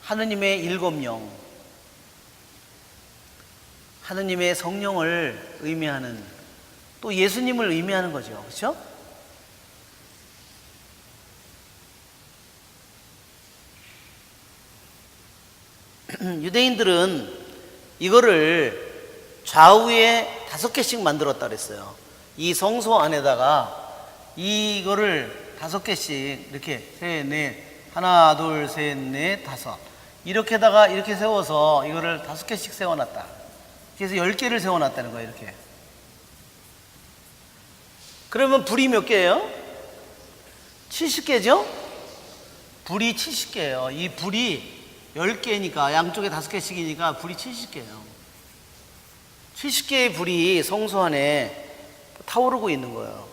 A: 하느님의 일곱 영, 하느님의 성령을 의미하는, 또 예수님을 의미하는 거죠. 그렇죠? 유대인들은 이거를 좌우에 5개씩 만들었다 그랬어요. 이 성소 안에다가 이거를 5개씩 이렇게 셋, 넷, 하나, 둘, 셋, 넷, 다섯, 이렇게다가 이렇게 세워서 이거를 5개씩 세워놨다. 그래서 10개를 세워놨다는 거예요. 이렇게. 그러면 불이 몇 개예요? 70개죠? 불이 70개예요. 이 불이 10개니까 양쪽에 5개씩이니까 불이 70개예요. 70개의 불이 성소 안에 타오르고 있는 거예요.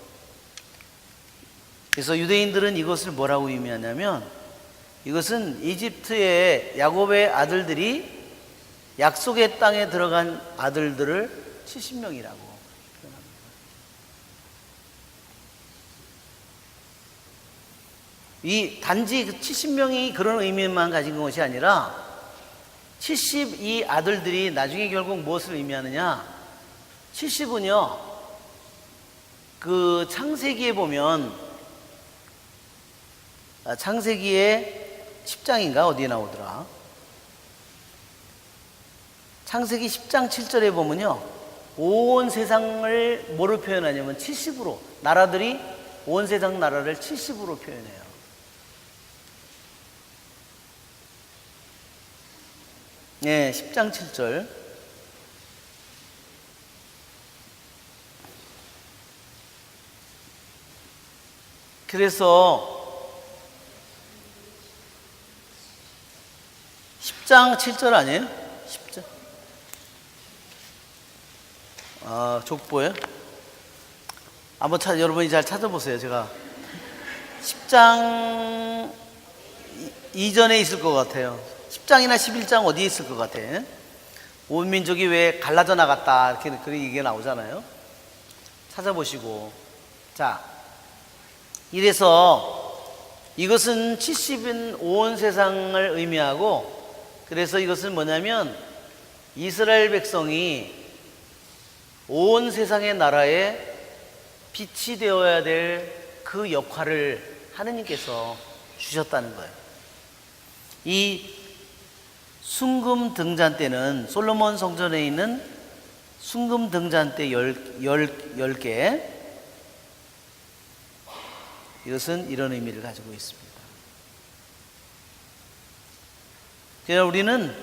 A: 그래서 유대인들은 이것을 뭐라고 의미하냐면, 이것은 이집트의 야곱의 아들들이 약속의 땅에 들어간 아들들을 70명이라고 표현합니다. 이 단지 70명이 그런 의미만 가진 것이 아니라 72 아들들이 나중에 결국 무엇을 의미하느냐? 70은요, 그 창세기에 보면, 창세기의 10장인가 어디에 나오더라? 창세기 10장 7절에 보면요, 온 세상을 뭐로 표현하냐면 70으로, 나라들이 온 세상 나라를 70으로 표현해요. 네, 10장 7절. 그래서 10장 7절 아니에요? 10장. 족보에. 한번 여러분이 잘 찾아보세요. 제가 10장 이전에 있을 것 같아요. 10장이나 11장 어디에 있을 것 같아? 온 민족이 왜 갈라져 나갔다 이렇게 그런 얘기가 나오잖아요. 찾아보시고. 자, 이래서 이것은 70인 온 세상을 의미하고, 그래서 이것은 뭐냐면 이스라엘 백성이 온 세상의 나라에 빛이 되어야 될 그 역할을 하느님께서 주셨다는 거예요. 이 순금 등잔대는 솔로몬 성전에 있는 순금 등잔대 10개, 이것은 이런 의미를 가지고 있습니다. 그래서 우리는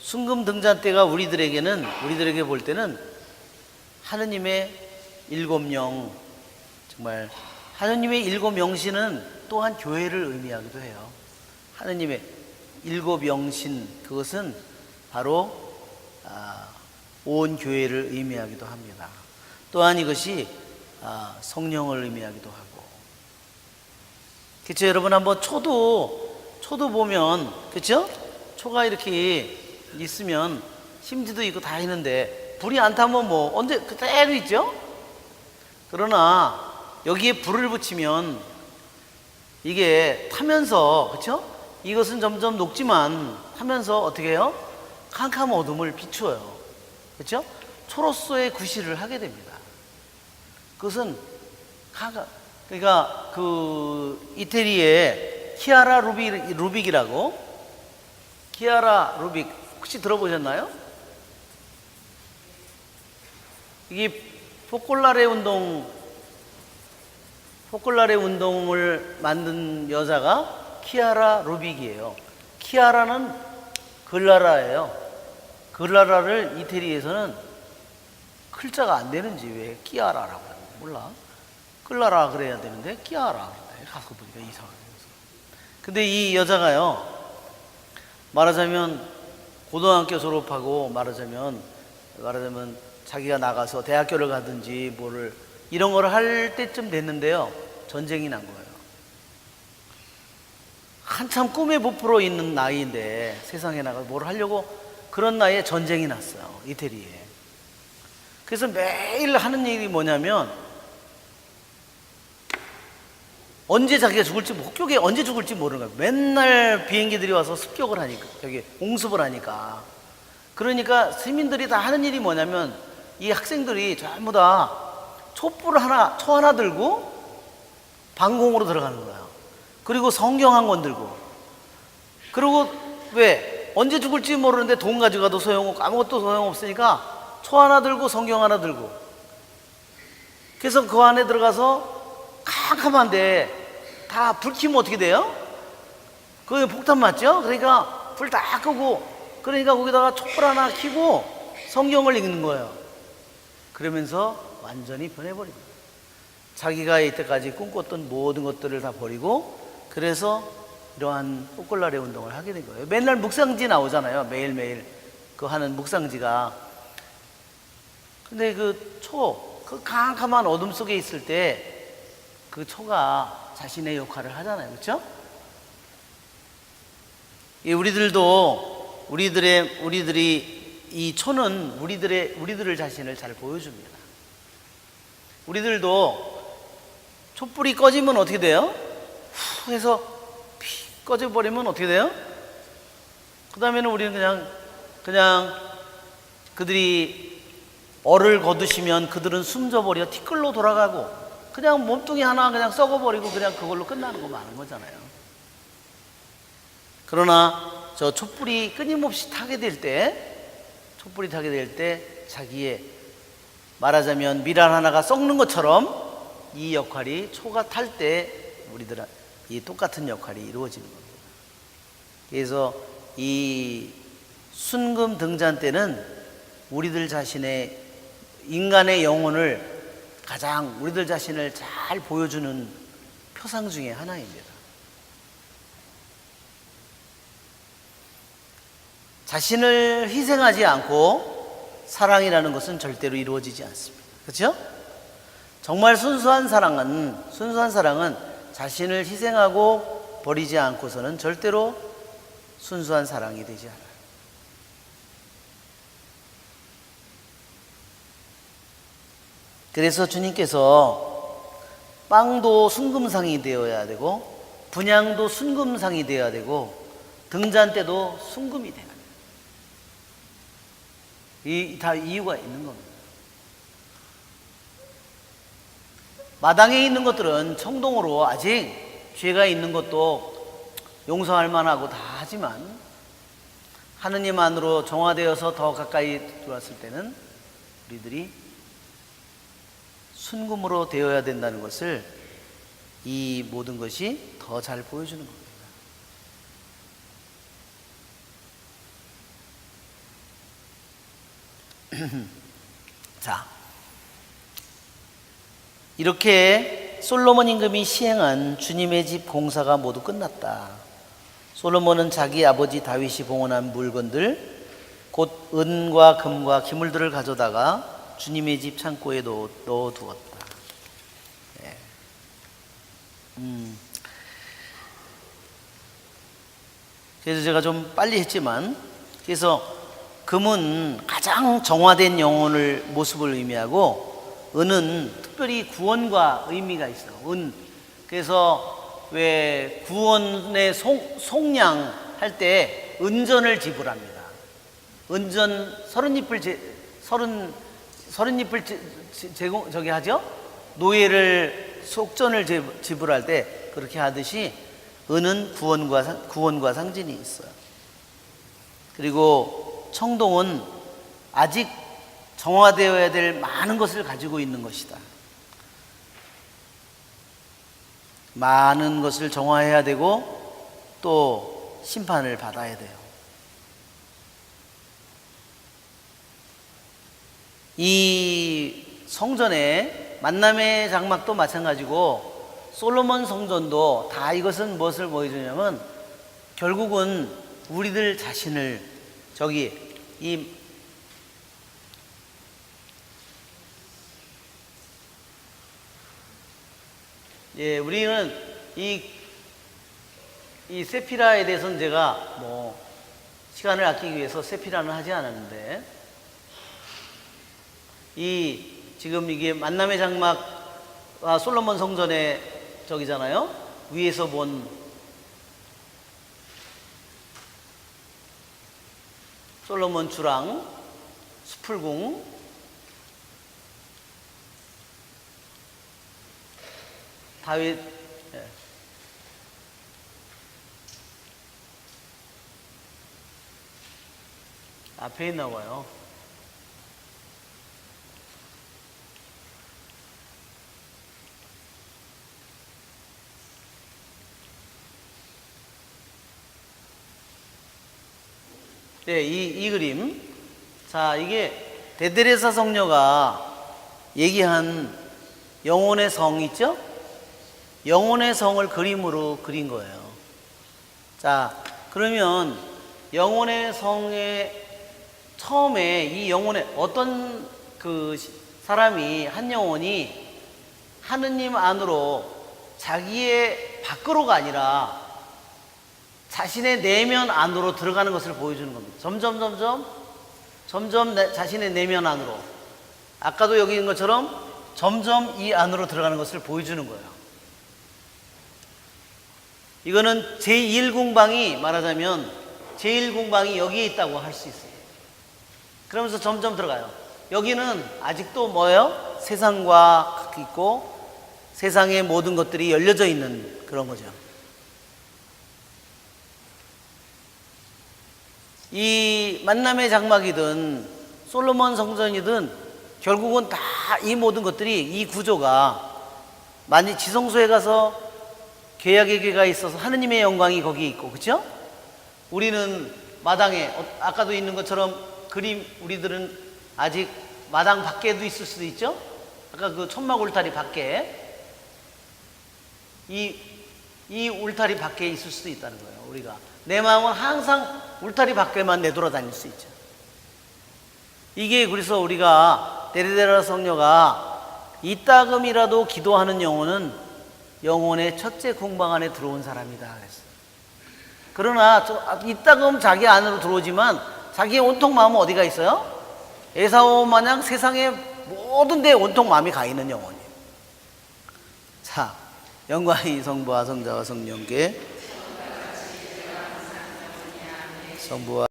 A: 순금 등잔대가 우리들에게 볼 때는 하느님의 일곱 영, 정말 하느님의 일곱 영신은 또한 교회를 의미하기도 해요. 하느님의 일곱 영신, 그것은 바로 온 교회를 의미하기도 합니다. 또한 이것이 성령을 의미하기도 하고. 그렇죠? 여러분 한번 초도 보면, 그렇죠? 초가 이렇게 있으면 심지도 있고 다 있는데 불이 안 타면 뭐 언제 그대로 있죠? 그러나 여기에 불을 붙이면 이게 타면서, 그렇죠? 이것은 점점 녹지만 타면서 어떻게 해요? 캄캄한 어둠을 비추어요. 그렇죠? 초로서의 구실을 하게 됩니다. 그것은 그러니까 그 이태리의 키아라 루빅이라고, 키아라 루빅 혹시 들어보셨나요? 이게 포콜라레 운동을 만든 여자가 키아라 루빅이에요. 키아라는 글라라예요. 글라라를 이태리에서는 글자가 안 되는지 왜 키아라라고 하는 지 몰라. 글라라 그래야 되는데 키아라 가서 보니까 이상하게. 근데 이 여자가요, 말하자면 고등학교 졸업하고 말하자면 자기가 나가서 대학교를 가든지 뭐를 이런 걸 할 때쯤 됐는데요, 전쟁이 난 거예요. 한참 꿈에 부풀어 있는 나이인데 세상에 나가서 뭘 하려고 그런 나이에 전쟁이 났어요, 이태리에. 그래서 매일 하는 일이 뭐냐면 언제 자기가 죽을지, 혹독에 언제 죽을지 모르는 거예요. 맨날 비행기들이 와서 습격을 하니까, 공습을 하니까. 그러니까 시민들이 다 하는 일이 뭐냐면 이 학생들이 전부 다 초 하나 들고 방공으로 들어가는 거예요. 그리고 성경 한 권 들고. 그리고 왜? 언제 죽을지 모르는데 돈 가져가도 소용없고 아무것도 소용없으니까 초 하나 들고 성경 하나 들고. 그래서 그 안에 들어가서 캄캄한데 다 불 켜면 어떻게 돼요? 그게 폭탄 맞죠? 그러니까 불 다 끄고, 그러니까 거기다가 촛불 하나 켜고 성경을 읽는 거예요. 그러면서 완전히 변해버립니다. 자기가 이때까지 꿈꿨던 모든 것들을 다 버리고, 그래서 이러한 포콜라레 운동을 하게 된 거예요. 맨날 묵상지 나오잖아요. 매일매일 그 하는 묵상지가. 근데 그 캄캄한 어둠 속에 있을 때 그 초가 자신의 역할을 하잖아요. 그렇죠? 우리들이 이 초는 우리들을 자신을 잘 보여줍니다. 우리들도 촛불이 꺼지면 어떻게 돼요? 후 해서 꺼져버리면 어떻게 돼요? 그 다음에는 우리는 그냥 그들이 얼을 거두시면 그들은 숨져버려 티끌로 돌아가고, 그냥 몸뚱이 하나 그냥 썩어버리고 그냥 그걸로 끝나는 거 많은 거잖아요. 그러나 저 촛불이 끊임없이 타게 될 때 자기의, 말하자면 밀알 하나가 썩는 것처럼 이 역할이 초가 탈 때 우리들은 이 똑같은 역할이 이루어지는 겁니다. 그래서 이 순금 등잔 때는 우리들 자신의 인간의 영혼을 가장 우리들 자신을 잘 보여주는 표상 중에 하나입니다. 자신을 희생하지 않고 사랑이라는 것은 절대로 이루어지지 않습니다. 그렇죠? 정말 순수한 사랑은 자신을 희생하고 버리지 않고서는 절대로 순수한 사랑이 되지 않아요. 그래서 주님께서 빵도 순금상이 되어야 되고 분향도 순금상이 되어야 되고 등잔대도 순금이 되어야 돼요. 다 이유가 있는 겁니다. 마당에 있는 것들은 청동으로 아직 죄가 있는 것도 용서할 만하고 다 하지만 하느님 안으로 정화되어서 더 가까이 들어왔을 때는 우리들이 순금으로 되어야 된다는 것을 이 모든 것이 더 잘 보여주는 겁니다. 자, 이렇게 솔로몬 임금이 시행한 주님의 집 공사가 모두 끝났다. 솔로몬은 자기 아버지 다윗이 봉헌한 물건들 곧 은과 금과 기물들을 가져다가 주님의 집 창고에 넣어두었다. 네. 그래서 제가 좀 빨리 했지만, 그래서 금은 가장 정화된 영혼을 모습을 의미하고, 은은 특별히 구원과 의미가 있어요. 은. 그래서 왜 구원의 속량 할 때 은전을 지불합니다. 은전 30잎을 제공 저기 하죠. 노예를 속전을 지불할 때 그렇게 하듯이 은은 구원과 상징이 있어요. 그리고 청동은 아직 정화되어야 될 많은 것을 가지고 있는 것이다. 많은 것을 정화해야 되고 또 심판을 받아야 돼요. 이 성전의 만남의 장막도 마찬가지고 솔로몬 성전도 다 이것은 무엇을 보여주냐면 결국은 우리들 자신을 우리는 이 세피라에 대해서는 제가 시간을 아끼기 위해서 세피라는 하지 않았는데, 지금 이게 만남의 장막 솔로몬 성전의 저기잖아요. 위에서 본 솔로몬 주랑 수풀궁, 다윗, 앞에 있나 봐요. 네, 이 그림. 자, 이게 데데레사 성녀가 얘기한 영혼의 성 있죠? 영혼의 성을 그림으로 그린 거예요. 자, 그러면 영혼의 성의 처음에 이 영혼의 어떤 그 사람이, 한 영혼이 하느님 안으로 자기의 밖으로가 아니라 자신의 내면 안으로 들어가는 것을 보여주는 겁니다. 점점 자신의 내면 안으로. 아까도 여기 있는 것처럼 점점 이 안으로 들어가는 것을 보여주는 거예요. 이거는 제1공방이 말하자면 제1공방이 여기에 있다고 할 수 있어요. 그러면서 점점 들어가요. 여기는 아직도 뭐예요? 세상과 있고 세상의 모든 것들이 열려져 있는 그런 거죠. 이 만남의 장막이든 솔로몬 성전이든 결국은 다 이 모든 것들이, 이 구조가, 만약 지성소에 가서 계약의 궤가 있어서 하느님의 영광이 거기에 있고, 그렇죠? 우리는 마당에 아까도 있는 것처럼 그림 우리들은 아직 마당 밖에도 있을 수도 있죠. 아까 그 천막 울타리 밖에 이 울타리 밖에 있을 수도 있다는 거예요. 우리가 내 마음은 항상 울타리 밖에만 내돌아다닐 수 있죠. 이게 그래서 우리가 데리데라 성녀가 이따금이라도 기도하는 영혼은 영혼의 첫째 공방 안에 들어온 사람이다 그랬어요. 그러나 이따금 자기 안으로 들어오지만 자기의 온통 마음은 어디가 있어요? 에사오 마냥 세상의 모든 데에 온통 마음이 가 있는 영혼이에요. 자, 영광이 성부와 성자와 성령께 성부와